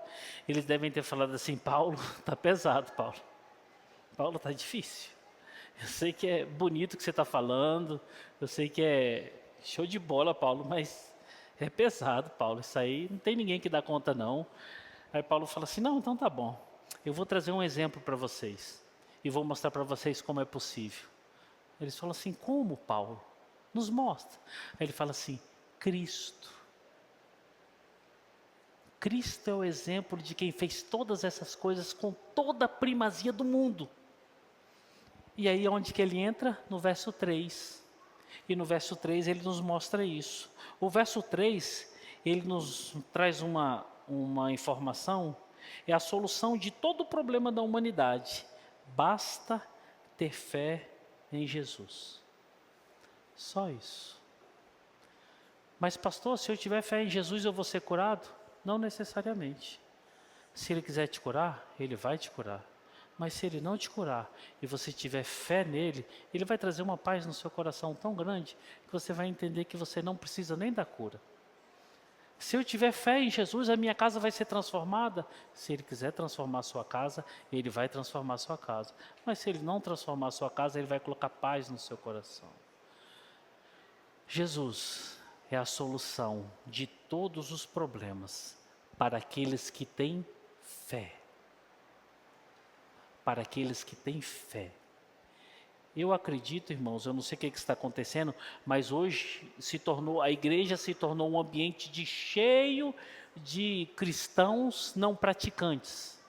eles devem ter falado assim: Paulo, está pesado, Paulo. Paulo, está difícil. Eu sei que é bonito o que você está falando, eu sei que é show de bola, Paulo, mas é pesado, Paulo. Isso aí não tem ninguém que dá conta, não. Aí Paulo fala assim: não, então tá bom. Eu vou trazer um exemplo para vocês e vou mostrar para vocês como é possível. Eles falam assim: como, Paulo? Nos mostra. Aí ele fala assim: Cristo. Cristo é o exemplo de quem fez todas essas coisas com toda a primazia do mundo. E aí onde que ele entra? No verso 3. E no verso 3 ele nos mostra isso. O verso 3, ele nos traz uma informação, é a solução de todo o problema da humanidade. Basta ter fé em Jesus. Só isso. Mas pastor, se eu tiver fé em Jesus eu vou ser curado? Não necessariamente. Se Ele quiser te curar, Ele vai te curar. Mas se Ele não te curar e você tiver fé nele, Ele vai trazer uma paz no seu coração tão grande que você vai entender que você não precisa nem da cura. Se eu tiver fé em Jesus, a minha casa vai ser transformada. Se Ele quiser transformar a sua casa, Ele vai transformar a sua casa. Mas se Ele não transformar a sua casa, Ele vai colocar paz no seu coração. Jesus é a solução de todos os problemas para aqueles que têm fé. Para aqueles que têm fé. Eu acredito, irmãos, eu não sei o que está acontecendo, mas hoje a igreja se tornou um ambiente cheio de cristãos não praticantes.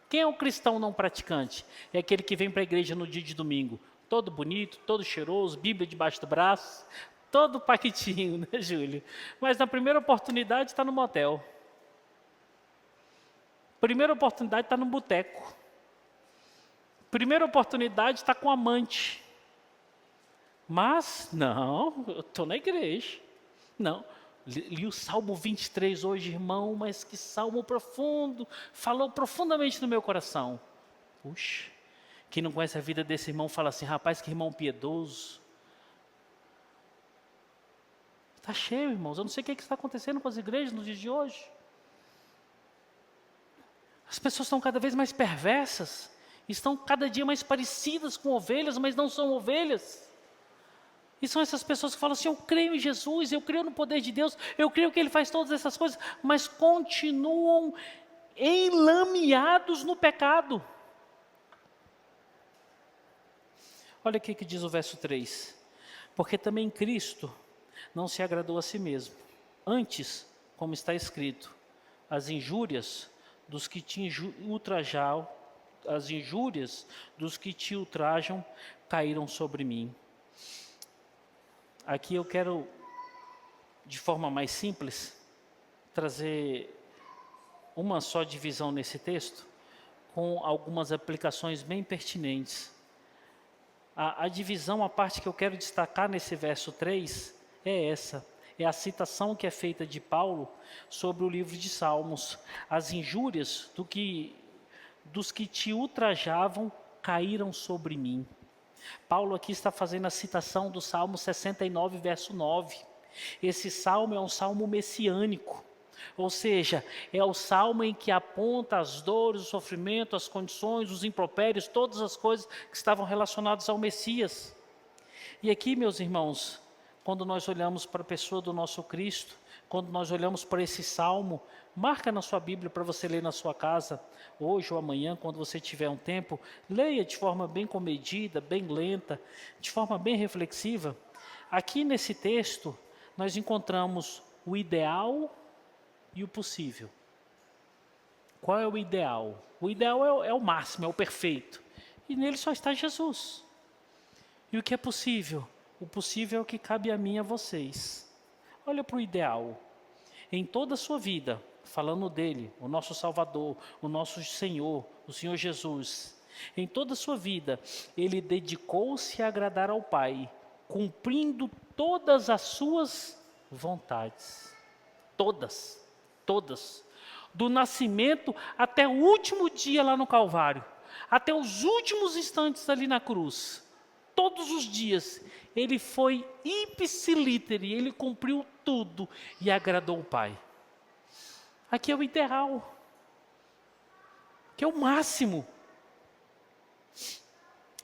Quem é o cristão não praticante? É aquele que vem para a igreja no dia de domingo, todo bonito, todo cheiroso, Bíblia debaixo do braço, Todo paquitinho, né, Júlio? Mas na primeira oportunidade está no motel. Primeira oportunidade está no boteco. Primeira oportunidade está com amante. Mas, não, eu estou na igreja. Não, li o Salmo 23 hoje, irmão, mas que salmo profundo. Falou profundamente no meu coração. Puxa, quem não conhece a vida desse irmão fala assim, rapaz, que irmão piedoso. Está cheio, irmãos. Eu não sei o que está acontecendo com as igrejas nos dias de hoje. As pessoas estão cada vez mais perversas. Estão cada dia mais parecidas com ovelhas, mas não são ovelhas. E são essas pessoas que falam assim, eu creio em Jesus, eu creio no poder de Deus, eu creio que Ele faz todas essas coisas, mas continuam enlameados no pecado. Olha o que diz o verso 3. Porque também Cristo não se agradou a si mesmo. Antes, como está escrito, as injúrias dos que te ultrajam, as injúrias dos que te ultrajam caíram sobre mim. Aqui eu quero, de forma mais simples, trazer uma só divisão nesse texto, com algumas aplicações bem pertinentes. A divisão, a parte que eu quero destacar nesse verso 3, é essa. É a citação que é feita de Paulo sobre o livro de Salmos. As injúrias dos que te ultrajavam caíram sobre mim. Paulo aqui está fazendo a citação do Salmo 69, verso 9. Esse salmo é um salmo messiânico, ou seja, é o salmo em que aponta as dores, o sofrimento, as condições, os impropérios, todas as coisas que estavam relacionadas ao Messias. E aqui, meus irmãos, quando nós olhamos para a pessoa do nosso Cristo, quando nós olhamos para esse salmo, marca na sua Bíblia para você ler na sua casa, hoje ou amanhã, quando você tiver um tempo, leia de forma bem comedida, bem lenta, de forma bem reflexiva. Aqui nesse texto, nós encontramos o ideal e o possível. Qual é o ideal? O ideal é o máximo, é o perfeito. E nele só está Jesus. E o que é possível? O possível é o que cabe a mim e a vocês. Olha para o ideal. Em toda a sua vida, falando dele, o nosso Salvador, o nosso Senhor, o Senhor Jesus. Em toda a sua vida, ele dedicou-se a agradar ao Pai, cumprindo todas as suas vontades. Todas, todas. Do nascimento até o último dia lá no Calvário, até os últimos instantes ali na cruz. Todos os dias, ele foi ipsilítere, ele cumpriu tudo e agradou o Pai. Aqui é o ideal, que é o máximo.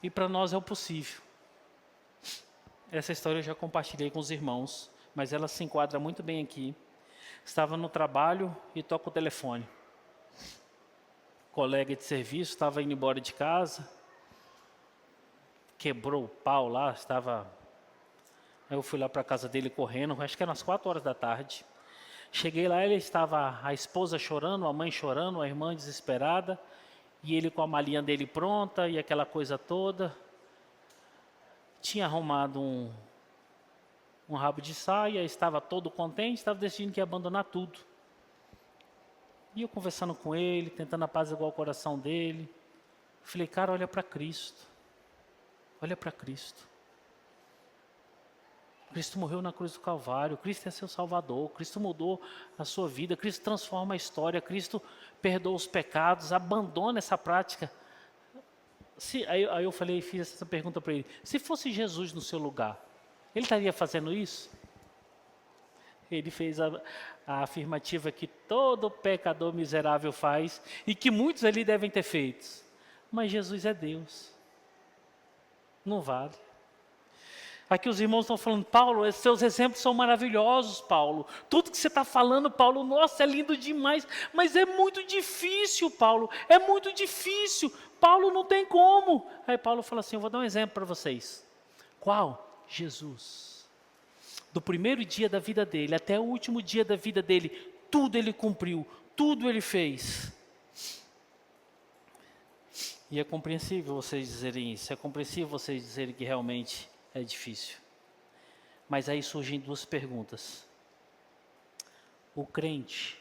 E para nós é o possível. Essa história eu já compartilhei com os irmãos, mas ela se enquadra muito bem aqui. Estava no trabalho e toca o telefone. Colega de serviço estava indo embora de casa, quebrou o pau lá, eu fui lá para a casa dele correndo, acho que eram umas 4 horas da tarde. Cheguei lá, ele estava a esposa chorando, a mãe chorando, a irmã desesperada, e ele com a malinha dele pronta e aquela coisa toda. Tinha arrumado um rabo de saia, estava todo contente, estava decidindo que ia abandonar tudo. E eu conversando com ele, tentando apaziguar o coração dele, falei, cara, olha para Cristo. Olha para Cristo. Cristo morreu na cruz do Calvário, Cristo é seu Salvador, Cristo mudou a sua vida, Cristo transforma a história, Cristo perdoa os pecados, abandona essa prática. Aí eu falei, fiz essa pergunta para ele, se fosse Jesus no seu lugar, ele estaria fazendo isso? Ele fez a afirmativa que todo pecador miserável faz e que muitos ali devem ter feito. Mas Jesus é Deus. Não vale. Aqui os irmãos estão falando, Paulo, seus exemplos são maravilhosos, Paulo. Tudo que você está falando, Paulo, nossa, é lindo demais. Mas é muito difícil, Paulo. É muito difícil. Paulo, não tem como. Aí Paulo fala assim, eu vou dar um exemplo para vocês. Qual? Jesus. Do primeiro dia da vida dele até o último dia da vida dele, tudo ele cumpriu, tudo ele fez. E é compreensível vocês dizerem isso, é compreensível vocês dizerem que realmente é difícil. Mas aí surgem duas perguntas. O crente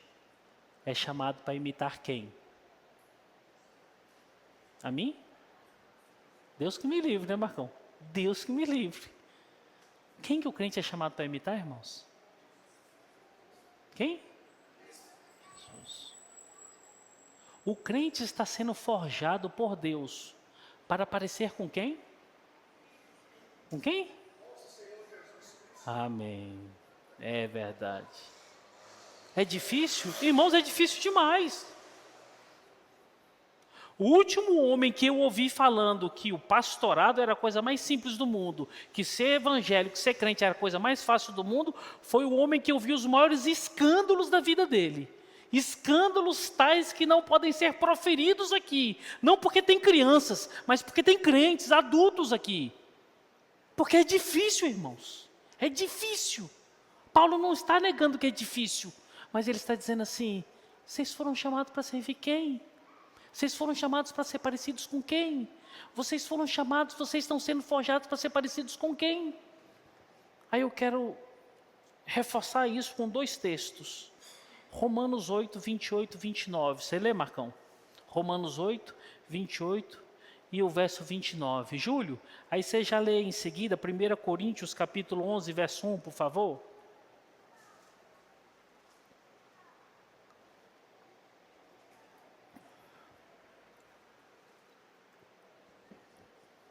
é chamado para imitar quem? A mim? Deus que me livre, né, Marcão? Deus que me livre. Quem que o crente é chamado para imitar, irmãos? Quem? Jesus. O crente está sendo forjado por Deus para parecer com quem? Com quem? Amém. É verdade. É difícil? Irmãos, é difícil demais. O último homem que eu ouvi falando que o pastorado era a coisa mais simples do mundo, que ser evangélico, ser crente era a coisa mais fácil do mundo, foi o homem que eu vi os maiores escândalos da vida dele. Escândalos tais que não podem ser proferidos aqui. Não porque tem crianças, mas porque tem crentes, adultos aqui. Porque é difícil, irmãos. É difícil. Paulo não está negando que é difícil, mas ele está dizendo assim, vocês foram chamados para servir quem? Vocês foram chamados para ser parecidos com quem? Vocês foram chamados, vocês estão sendo forjados para ser parecidos com quem? Aí eu quero reforçar isso com dois textos. Romanos 8, 28, 29. Você lê, Marcão? Romanos 8, 28 e o verso 29. Júlio, aí você já lê em seguida 1 Coríntios capítulo 11, verso 1, por favor.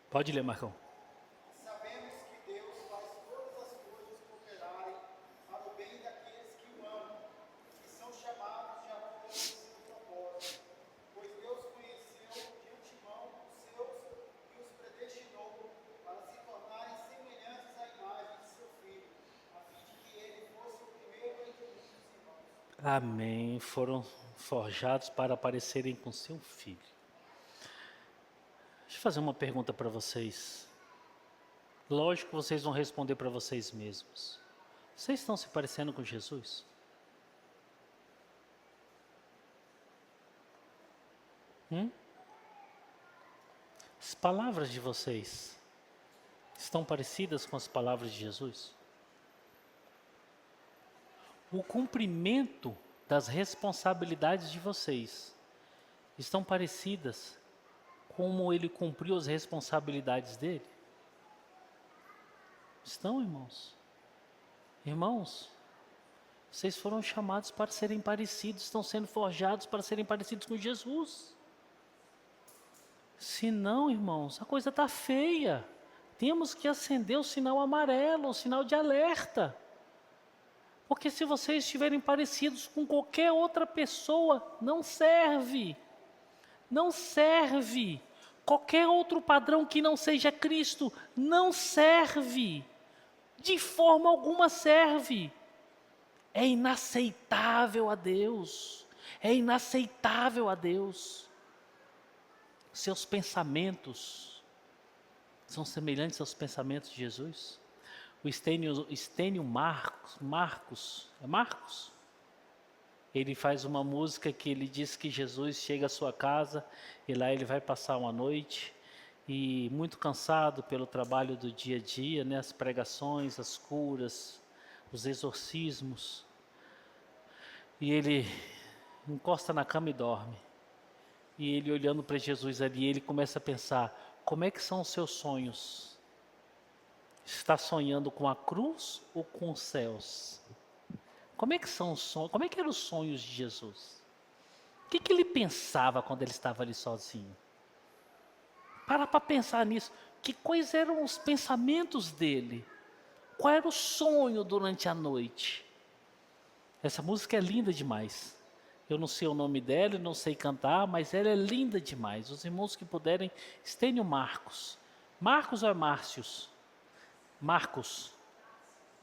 Pode ler, Marcão. Sabemos que Deus faz todas as coisas cooperarem para o bem daqueles que o amam, que são chamados de acordo com o seu propósito. Pois Deus conheceu de antemão os seus e os predestinou para se tornarem semelhantes à imagem de seu Filho, a fim de que ele fosse o primeiro entre muitos irmãos. Amém. Foram forjados para parecerem com seu filho. Deixa eu fazer uma pergunta para vocês. Lógico que vocês vão responder para vocês mesmos. Vocês estão se parecendo com Jesus? As palavras de vocês estão parecidas com as palavras de Jesus? O cumprimento das responsabilidades de vocês estão parecidas como ele cumpriu as responsabilidades dele? Estão, irmãos? Irmãos, vocês foram chamados para serem parecidos, estão sendo forjados para serem parecidos com Jesus. Se não, irmãos, a coisa está feia. Temos que acender o sinal amarelo, o sinal de alerta. Porque se vocês estiverem parecidos com qualquer outra pessoa, não serve. Não serve. Qualquer outro padrão que não seja Cristo, não serve. De forma alguma serve. É inaceitável a Deus. É inaceitável a Deus. Seus pensamentos são semelhantes aos pensamentos de Jesus? O Estênio Marcos, é Marcos? Ele faz uma música que ele diz que Jesus chega à sua casa e lá ele vai passar uma noite e muito cansado pelo trabalho do dia a dia, né, as pregações, as curas, os exorcismos. E ele encosta na cama e dorme. E ele olhando para Jesus ali, ele começa a pensar, como é que são os seus sonhos? Está sonhando com a cruz ou com os céus? Como é que são os sonhos? Como é que eram os sonhos de Jesus? O que ele pensava quando ele estava ali sozinho? Para pensar nisso. Que quais eram os pensamentos dele? Qual era o sonho durante a noite? Essa música é linda demais. Eu não sei o nome dela, não sei cantar, mas ela é linda demais. Os irmãos que puderem, Estênio Marcos. Marcos ou é Márcios? Marcos.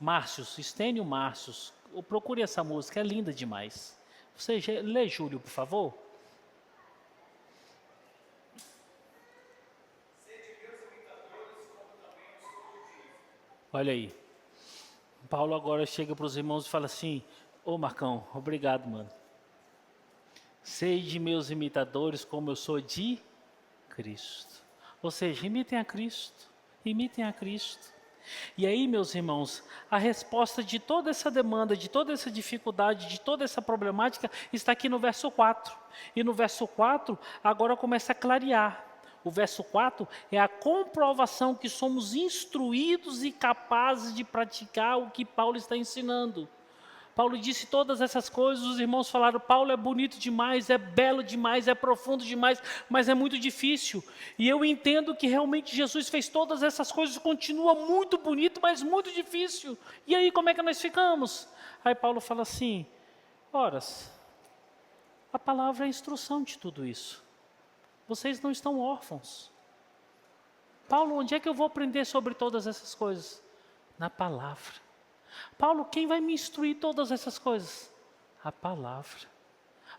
Márcios, Estênio Márcios. Procure essa música, é linda demais. Você lê, Júlio, por favor. Olha aí. Paulo agora chega para os irmãos e fala assim, ô Marcão, obrigado, mano. Sede meus imitadores como eu sou de Cristo. Ou seja, imitem a Cristo. Imitem a Cristo. E aí, meus irmãos, a resposta de toda essa demanda, de toda essa dificuldade, de toda essa problemática, está aqui no verso 4. E no verso 4, agora começa a clarear. O verso 4 é a comprovação que somos instruídos e capazes de praticar o que Paulo está ensinando. Paulo disse todas essas coisas, os irmãos falaram, Paulo é bonito demais, é belo demais, é profundo demais, mas é muito difícil. E eu entendo que realmente Jesus fez todas essas coisas, continua muito bonito, mas muito difícil. E aí como é que nós ficamos? Aí Paulo fala assim, horas, a palavra é a instrução de tudo isso. Vocês não estão órfãos. Paulo, onde é que eu vou aprender sobre todas essas coisas? Na palavra. Paulo, quem vai me instruir todas essas coisas? A palavra.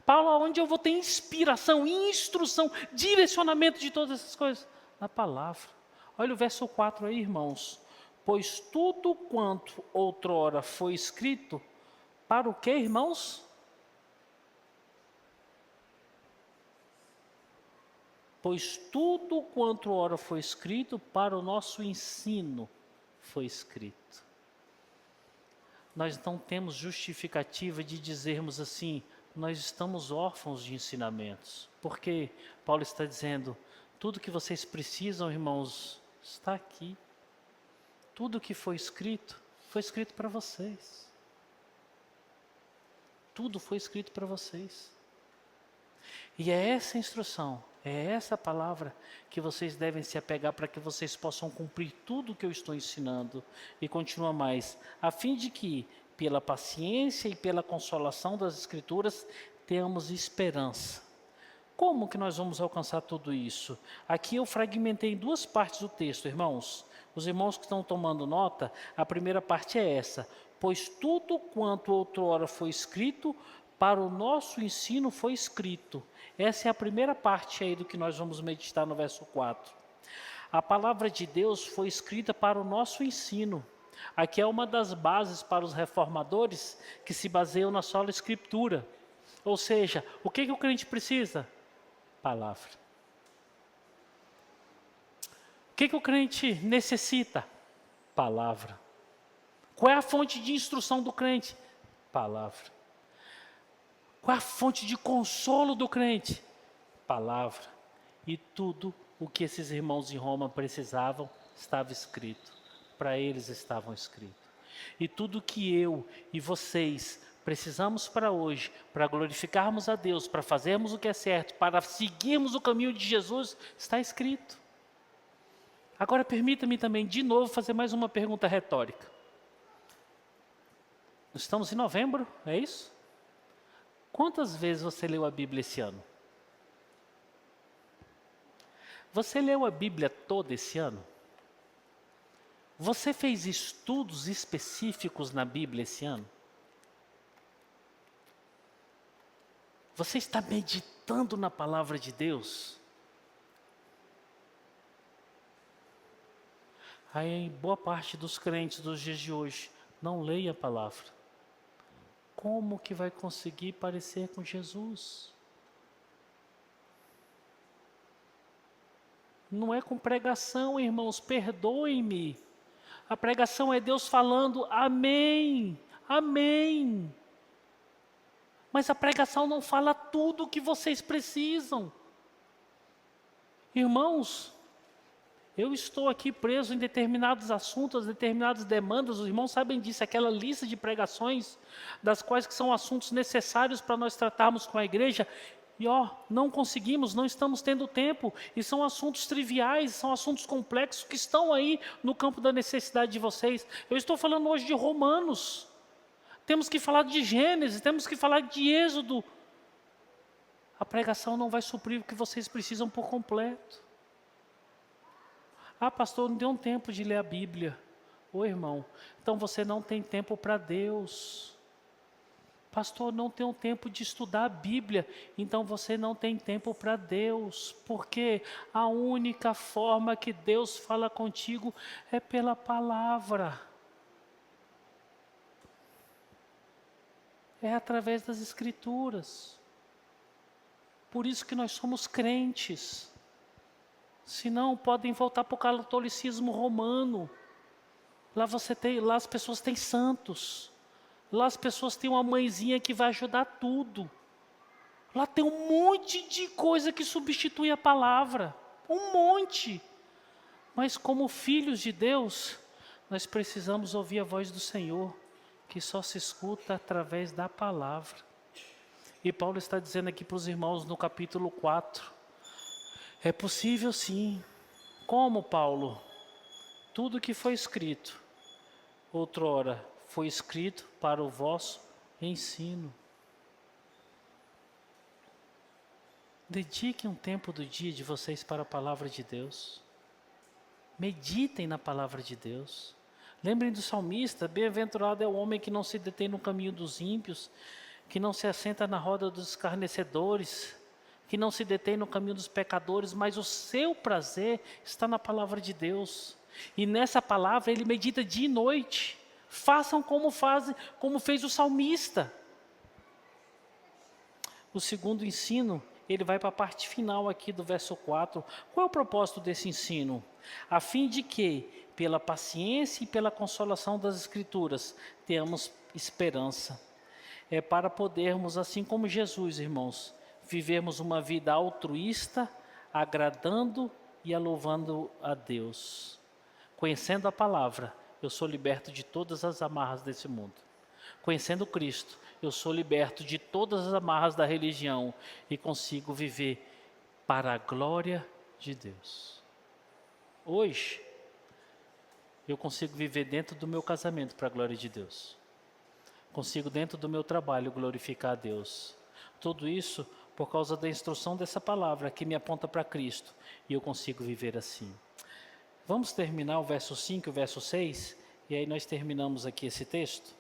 Paulo, aonde eu vou ter inspiração, instrução, direcionamento de todas essas coisas? Na palavra. Olha o verso 4 aí, irmãos. Pois tudo quanto outrora foi escrito, para o quê, irmãos? Pois tudo quanto ora foi escrito, para o nosso ensino foi escrito. Nós não temos justificativa de dizermos assim, nós estamos órfãos de ensinamentos. Porque Paulo está dizendo, tudo que vocês precisam, irmãos, está aqui. Tudo que foi escrito para vocês. Tudo foi escrito para vocês. E é essa instrução, é essa palavra que vocês devem se apegar para que vocês possam cumprir tudo o que eu estou ensinando. E continua mais, a fim de que, pela paciência e pela consolação das Escrituras, tenhamos esperança. Como que nós vamos alcançar tudo isso? Aqui eu fragmentei em duas partes o texto, irmãos. Os irmãos que estão tomando nota, a primeira parte é essa. Pois tudo quanto outrora foi escrito, para o nosso ensino foi escrito. Essa é a primeira parte aí do que nós vamos meditar no verso 4. A palavra de Deus foi escrita para o nosso ensino. Aqui é uma das bases para os reformadores que se baseiam na sola escritura. Ou seja, o que o crente precisa? Palavra. O que o crente necessita? Palavra. Qual é a fonte de instrução do crente? Palavra. Qual é a fonte de consolo do crente? Palavra. E tudo o que esses irmãos em Roma precisavam estava escrito. Para eles estavam escrito. E tudo que eu e vocês precisamos para hoje, para glorificarmos a Deus, para fazermos o que é certo, para seguirmos o caminho de Jesus, está escrito. Agora permita-me também de novo fazer mais uma pergunta retórica. Estamos em novembro, é isso? Quantas vezes você leu a Bíblia esse ano? Você leu a Bíblia toda esse ano? Você fez estudos específicos na Bíblia esse ano? Você está meditando na palavra de Deus? Aí boa parte dos crentes dos dias de hoje não leem a palavra. Como que vai conseguir parecer com Jesus? Não é com pregação, irmãos, perdoem-me. A pregação é Deus falando, amém, amém. Mas a pregação não fala tudo o que vocês precisam. Irmãos, eu estou aqui preso em determinados assuntos, determinadas demandas, os irmãos sabem disso, aquela lista de pregações, das quais que são assuntos necessários para nós tratarmos com a igreja, e não conseguimos, não estamos tendo tempo, e são assuntos triviais, são assuntos complexos que estão aí no campo da necessidade de vocês. Eu estou falando hoje de Romanos, temos que falar de Gênesis, temos que falar de Êxodo. A pregação não vai suprir o que vocês precisam por completo. Pastor, não deu tempo de ler a Bíblia. Irmão, então você não tem tempo para Deus. Pastor, não tenho tempo de estudar a Bíblia. Então você não tem tempo para Deus. Porque a única forma que Deus fala contigo é pela palavra. É através das Escrituras. Por isso que nós somos crentes. Senão podem voltar para o catolicismo romano. Lá as pessoas têm santos. Lá as pessoas têm uma mãezinha que vai ajudar tudo. Lá tem um monte de coisa que substitui a palavra. Um monte. Mas como filhos de Deus, nós precisamos ouvir a voz do Senhor, que só se escuta através da palavra. E Paulo está dizendo aqui para os irmãos no capítulo 4, é possível sim. Como, Paulo? Tudo que foi escrito, outrora, foi escrito para o vosso ensino. Dediquem um tempo do dia de vocês para a palavra de Deus. Meditem na palavra de Deus. Lembrem do salmista: bem-aventurado é o homem que não se detém no caminho dos ímpios, que não se assenta na roda dos escarnecedores, que não se detém no caminho dos pecadores, mas o seu prazer está na palavra de Deus. E nessa palavra ele medita dia e noite. Façam como fez o salmista. O segundo ensino, ele vai para a parte final aqui do verso 4. Qual é o propósito desse ensino? A fim de que, pela paciência e pela consolação das Escrituras, tenhamos esperança. É para podermos, assim como Jesus, irmãos, vivermos uma vida altruísta, agradando e louvando a Deus. Conhecendo a palavra, eu sou liberto de todas as amarras desse mundo. Conhecendo Cristo, eu sou liberto de todas as amarras da religião e consigo viver para a glória de Deus. Hoje, eu consigo viver dentro do meu casamento para a glória de Deus. Consigo dentro do meu trabalho glorificar a Deus. Tudo isso por causa da instrução dessa palavra que me aponta para Cristo. E eu consigo viver assim. Vamos terminar o verso 5 e o verso 6, e aí nós terminamos aqui esse texto.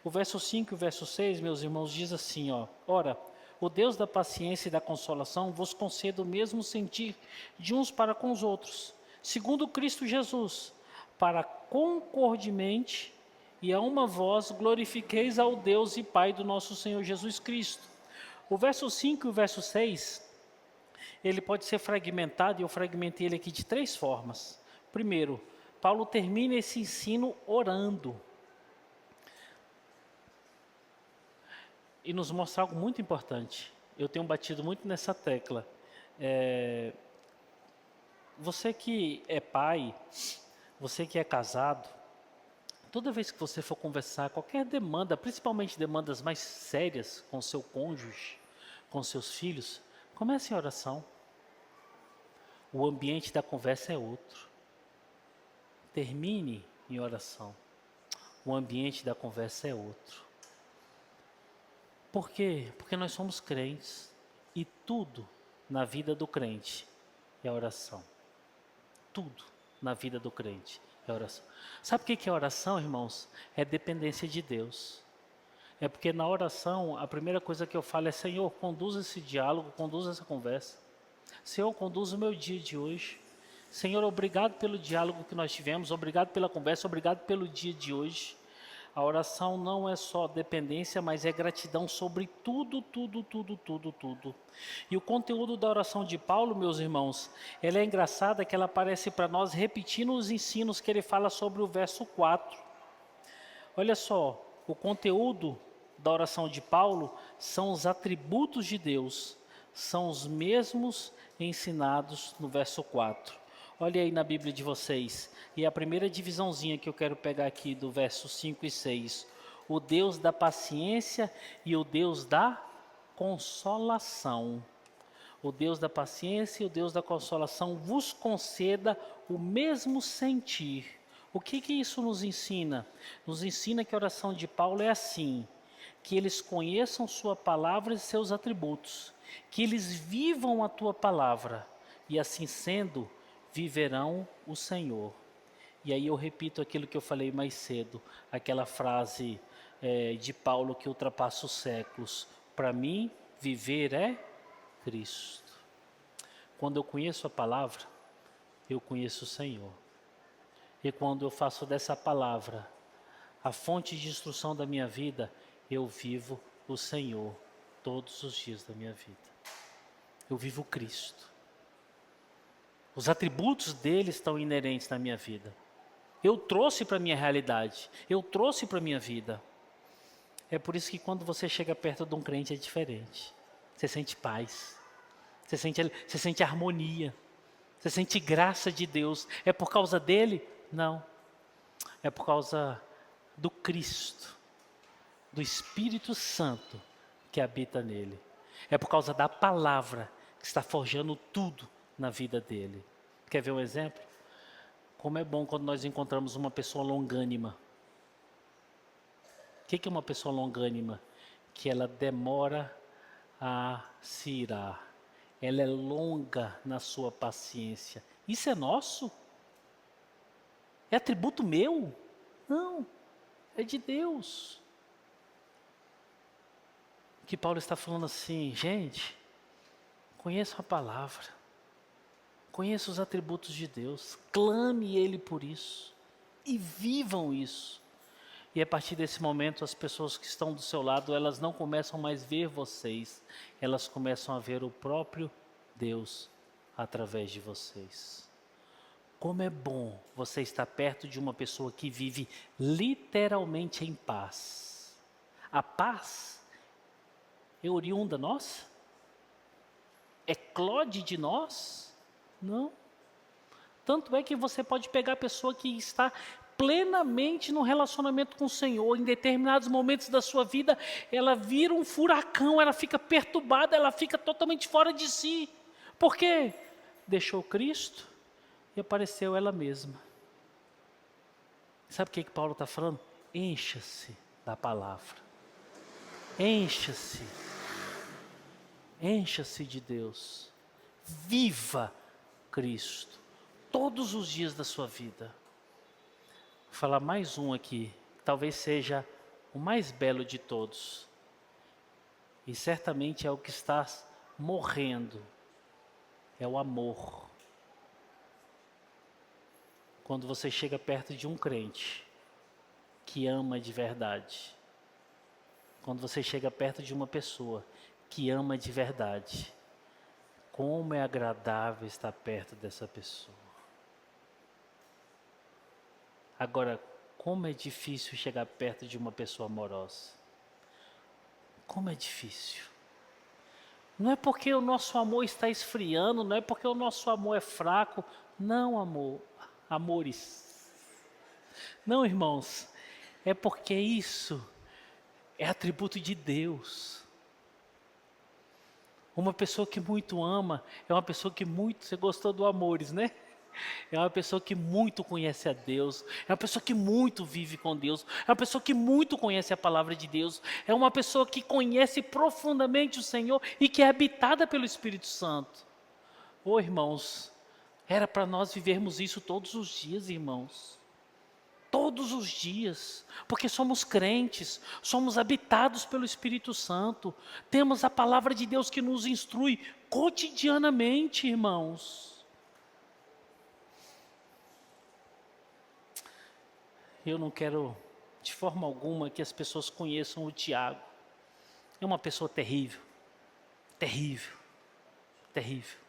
O verso 5 e o verso 6, meus irmãos, diz assim, ora, o Deus da paciência e da consolação vos conceda o mesmo sentir de uns para com os outros, segundo Cristo Jesus, para concordemente e a uma voz glorifiqueis ao Deus e Pai do nosso Senhor Jesus Cristo. O verso 5 e o verso 6, ele pode ser fragmentado, e eu fragmentei ele aqui de 3 formas. Primeiro, Paulo termina esse ensino orando. E nos mostra algo muito importante. Eu tenho batido muito nessa tecla. Você que é pai, você que é casado, toda vez que você for conversar qualquer demanda, principalmente demandas mais sérias com seu cônjuge, com seus filhos, comece em oração. O ambiente da conversa é outro. Termine em oração. O ambiente da conversa é outro. Por quê? Porque nós somos crentes e tudo na vida do crente é oração. Tudo na vida do crente é oração. Sabe o que é oração, irmãos? É dependência de Deus. É porque na oração, a primeira coisa que eu falo é: Senhor, conduz esse diálogo, conduz essa conversa. Senhor, conduz o meu dia de hoje. Senhor, obrigado pelo diálogo que nós tivemos, obrigado pela conversa, obrigado pelo dia de hoje. A oração não é só dependência, mas é gratidão sobre tudo, tudo, tudo, tudo, tudo. E o conteúdo da oração de Paulo, meus irmãos, ela é engraçada que ela aparece para nós repetindo os ensinos que ele fala sobre o verso 4. Olha só, o conteúdo da oração de Paulo são os atributos de Deus, são os mesmos ensinados no verso 4. Olha aí na Bíblia de vocês, e a primeira divisãozinha que eu quero pegar aqui do verso 5 e 6. O Deus da paciência e o Deus da consolação. O Deus da paciência e o Deus da consolação vos conceda o mesmo sentir. O que isso nos ensina? Nos ensina que a oração de Paulo é assim: que eles conheçam sua palavra e seus atributos, que eles vivam a tua palavra, e assim sendo, viverão o Senhor. E aí eu repito aquilo que eu falei mais cedo, aquela frase de Paulo que ultrapassa os séculos: para mim, viver é Cristo. Quando eu conheço a palavra, eu conheço o Senhor. E quando eu faço dessa palavra a fonte de instrução da minha vida, eu vivo o Senhor todos os dias da minha vida. Eu vivo Cristo. Os atributos dele estão inerentes na minha vida. Eu trouxe para a minha realidade, eu trouxe para a minha vida. É por isso que quando você chega perto de um crente é diferente. Você sente paz, você sente harmonia, você sente graça de Deus. É por causa dele? Não. É por causa do Cristo, do Espírito Santo que habita nele. É por causa da palavra que está forjando tudo na vida dele. Quer ver um exemplo? Como é bom quando nós encontramos uma pessoa longânima. O que é uma pessoa longânima? Que ela demora a se irar. Ela é longa na sua paciência. Isso é nosso? É atributo meu? Não, é de Deus. Que Paulo está falando assim, gente, conheçam a palavra, conheça os atributos de Deus, clame Ele por isso e vivam isso. E a partir desse momento, as pessoas que estão do seu lado, elas não começam mais a ver vocês, elas começam a ver o próprio Deus através de vocês. Como é bom você estar perto de uma pessoa que vive literalmente em paz. A paz é oriunda nossa? Eclode de nós? Não. Tanto é que você pode pegar a pessoa que está plenamente no relacionamento com o Senhor, em determinados momentos da sua vida, ela vira um furacão, ela fica perturbada, ela fica totalmente fora de si. Por quê? Deixou Cristo e apareceu ela mesma. Sabe o que Paulo está falando? Encha-se da palavra. Encha-se. Encha-se de Deus. Viva Cristo. Todos os dias da sua vida. Vou falar mais um aqui. Talvez seja o mais belo de todos. E certamente é o que está morrendo. É o amor. Quando você chega perto de um crente que ama de verdade. Quando você chega perto de uma pessoa que ama de verdade. Como é agradável estar perto dessa pessoa. Agora, como é difícil chegar perto de uma pessoa amorosa. Como é difícil. Não é porque o nosso amor está esfriando, não é porque o nosso amor é fraco. Não, amores. Não, irmãos. É porque isso é atributo de Deus. Uma pessoa que muito ama é uma pessoa que muito... Você gostou do amores, né? É uma pessoa que muito conhece a Deus, é uma pessoa que muito vive com Deus, é uma pessoa que muito conhece a palavra de Deus, é uma pessoa que conhece profundamente o Senhor e que é habitada pelo Espírito Santo. Ô irmãos, era para nós vivermos isso todos os dias, irmãos. Todos os dias, porque somos crentes, somos habitados pelo Espírito Santo, temos a palavra de Deus que nos instrui cotidianamente, irmãos. Eu não quero, de forma alguma, que as pessoas conheçam o Tiago. É uma pessoa terrível, terrível, terrível.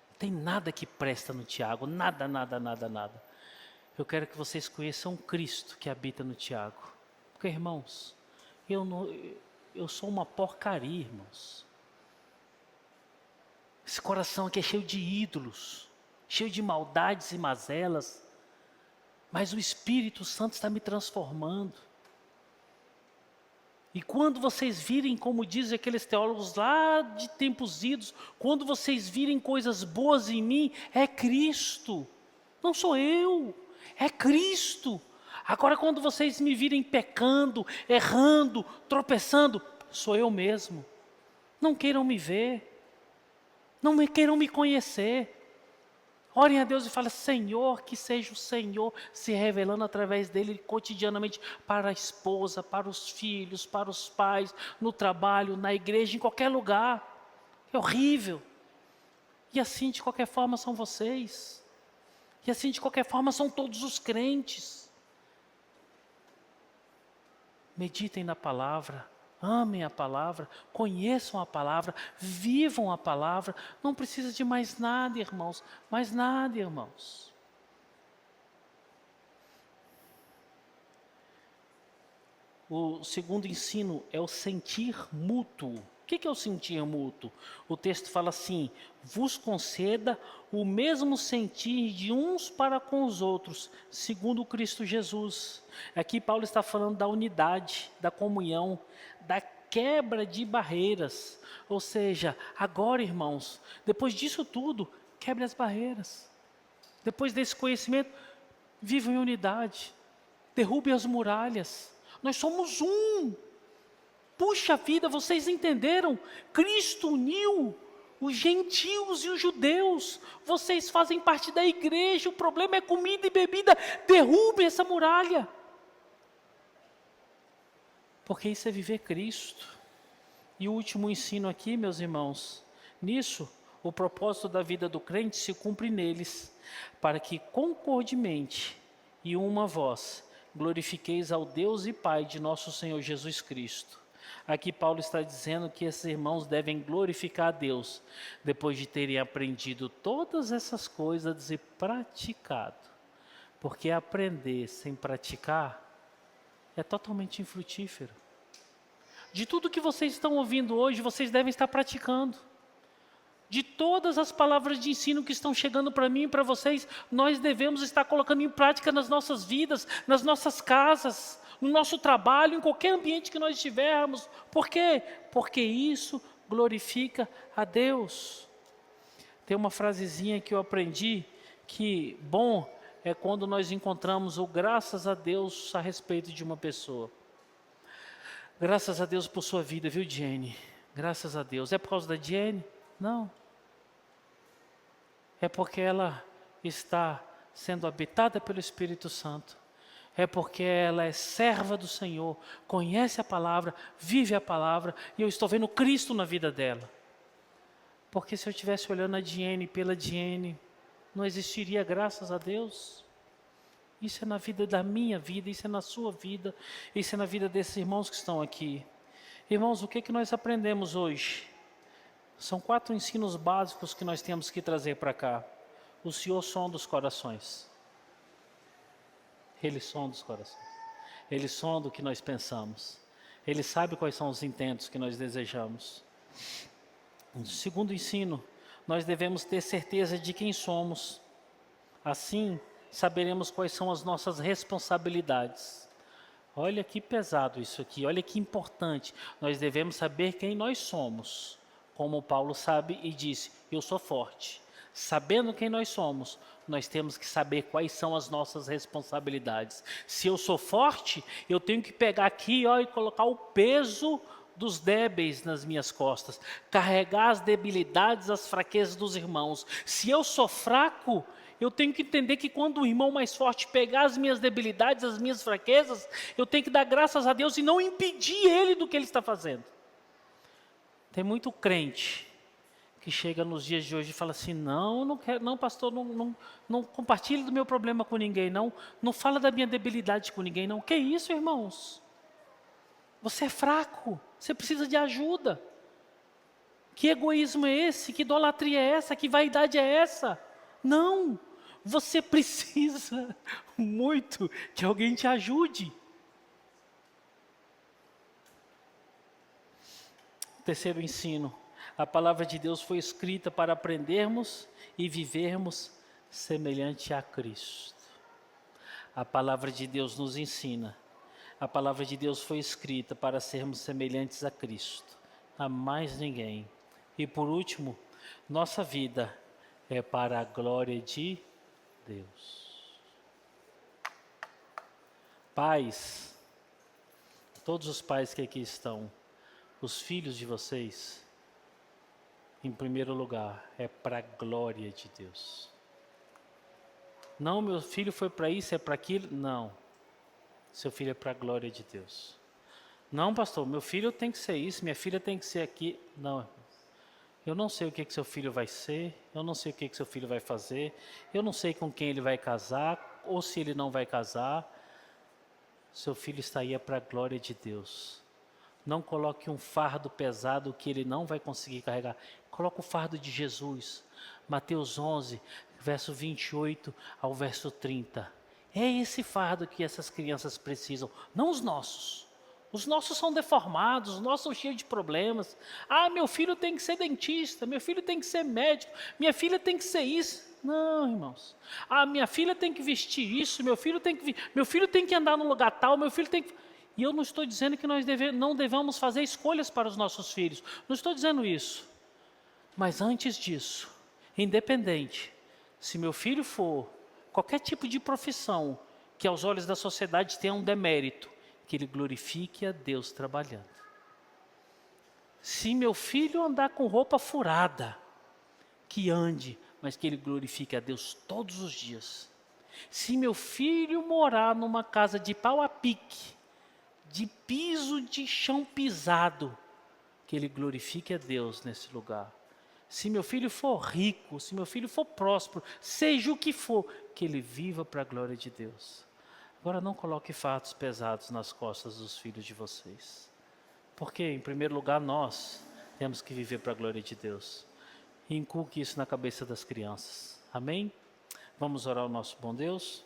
Não tem nada que presta no Tiago, nada, nada, nada, nada. Eu quero que vocês conheçam Cristo que habita no Tiago. Porque, irmãos, eu sou uma porcaria, irmãos. Esse coração aqui é cheio de ídolos, cheio de maldades e mazelas. Mas o Espírito Santo está me transformando. E quando vocês virem, como dizem aqueles teólogos lá de tempos idos, quando vocês virem coisas boas em mim, é Cristo. Não sou eu, é Cristo. Agora quando vocês me virem pecando, errando, tropeçando, sou eu mesmo. Não queiram me ver, não queiram me conhecer. Orem a Deus e falem, Senhor, que seja o Senhor se revelando através dele cotidianamente para a esposa, para os filhos, para os pais, no trabalho, na igreja, em qualquer lugar. É horrível. E assim de qualquer forma são vocês. E assim de qualquer forma são todos os crentes. Meditem na palavra. Amem a palavra, conheçam a palavra, vivam a palavra. Não precisa de mais nada, irmãos. Mais nada, irmãos. O segundo ensino é o sentir mútuo. O que é o sentir mútuo? O texto fala assim: vos conceda o mesmo sentir de uns para com os outros, segundo Cristo Jesus. Aqui Paulo está falando da unidade, da comunhão, da quebra de barreiras. Ou seja, agora, irmãos, depois disso tudo, quebre as barreiras. Depois desse conhecimento, vivam em unidade. Derrube as muralhas. Nós somos um. Puxa vida, vocês entenderam? Cristo uniu os gentios e os judeus. Vocês fazem parte da igreja. O problema é comida e bebida. Derrube essa muralha. Porque isso é viver Cristo. E o último ensino aqui, meus irmãos, nisso, o propósito da vida do crente se cumpre neles, para que concordemente e uma voz glorifiqueis ao Deus e Pai de nosso Senhor Jesus Cristo. Aqui Paulo está dizendo que esses irmãos devem glorificar a Deus, depois de terem aprendido todas essas coisas e praticado. Porque aprender sem praticar é totalmente infrutífero. De tudo que vocês estão ouvindo hoje, vocês devem estar praticando. De todas as palavras de ensino que estão chegando para mim e para vocês, nós devemos estar colocando em prática nas nossas vidas, nas nossas casas, no nosso trabalho, em qualquer ambiente que nós estivermos. Por quê? Porque isso glorifica a Deus. Tem uma frasezinha que eu aprendi, que bom é quando nós encontramos o graças a Deus a respeito de uma pessoa. Graças a Deus por sua vida, viu, Jenny? Graças a Deus. É por causa da Jenny? Não. É porque ela está sendo habitada pelo Espírito Santo. É porque ela é serva do Senhor, conhece a palavra, vive a palavra, e eu estou vendo Cristo na vida dela. Porque se eu estivesse olhando a Jenny pela Jenny, não existiria graças a Deus. Isso é na vida da minha vida, isso é na sua vida, isso é na vida desses irmãos que estão aqui. Irmãos, o que nós aprendemos hoje? São 4 ensinos básicos que nós temos que trazer para cá. O Senhor sonda os corações. Ele sonda os corações. Ele sonda o que nós pensamos. Ele sabe quais são os intentos que nós desejamos. O segundo ensino, nós devemos ter certeza de quem somos. Assim, saberemos quais são as nossas responsabilidades. Olha que pesado isso aqui, olha que importante. Nós devemos saber quem nós somos. Como Paulo sabe e disse, eu sou forte. Sabendo quem nós somos, nós temos que saber quais são as nossas responsabilidades. Se eu sou forte, eu tenho que pegar aqui e colocar o peso dos débeis nas minhas costas. Carregar as debilidades, as fraquezas dos irmãos. Se eu sou fraco, eu tenho que entender que quando o irmão mais forte pegar as minhas debilidades, as minhas fraquezas, eu tenho que dar graças a Deus e não impedir ele do que ele está fazendo. Tem muito crente que chega nos dias de hoje e fala assim, não quero, não pastor, não compartilhe do meu problema com ninguém, não fala da minha debilidade com ninguém, não. Que isso, irmãos? Você é fraco, você precisa de ajuda. Que egoísmo é esse? Que idolatria é essa? Que vaidade é essa? Não, você precisa muito que alguém te ajude. Terceiro ensino, a palavra de Deus foi escrita para aprendermos e vivermos semelhante a Cristo. A palavra de Deus nos ensina. A palavra de Deus foi escrita para sermos semelhantes a Cristo, a mais ninguém. E por último, nossa vida é para a glória de Deus. Pais, todos os pais que aqui estão, os filhos de vocês, em primeiro lugar, é para a glória de Deus. Não, meu filho foi para isso, é para aquilo. Não, seu filho é para a glória de Deus. Não, pastor, meu filho tem que ser isso, minha filha tem que ser aqui. Não, eu não sei o que seu filho vai ser, eu não sei o que seu filho vai fazer, eu não sei com quem ele vai casar, ou se ele não vai casar. Seu filho está aí para a glória de Deus. Não coloque um fardo pesado que ele não vai conseguir carregar. Coloque o fardo de Jesus. Mateus 11, verso 28 ao verso 30. É esse fardo que essas crianças precisam, não os nossos. Os nossos são deformados, os nossos são cheios de problemas. Ah, meu filho tem que ser dentista, meu filho tem que ser médico, minha filha tem que ser isso. Não, irmãos. Ah, minha filha tem que vestir isso, meu filho tem que andar no lugar tal, meu filho tem que... E eu não estou dizendo que nós não devamos fazer escolhas para os nossos filhos. Não estou dizendo isso. Mas antes disso, independente, se meu filho for qualquer tipo de profissão que aos olhos da sociedade tenha um demérito, que ele glorifique a Deus trabalhando. Se meu filho andar com roupa furada, que ande, mas que ele glorifique a Deus todos os dias. Se meu filho morar numa casa de pau a pique, de piso de chão pisado, que ele glorifique a Deus nesse lugar. Se meu filho for rico, se meu filho for próspero, seja o que for, que ele viva para a glória de Deus. Agora não coloque fatos pesados nas costas dos filhos de vocês. Porque, em primeiro lugar, nós temos que viver para a glória de Deus. E inculque isso na cabeça das crianças. Amém? Vamos orar ao nosso bom Deus?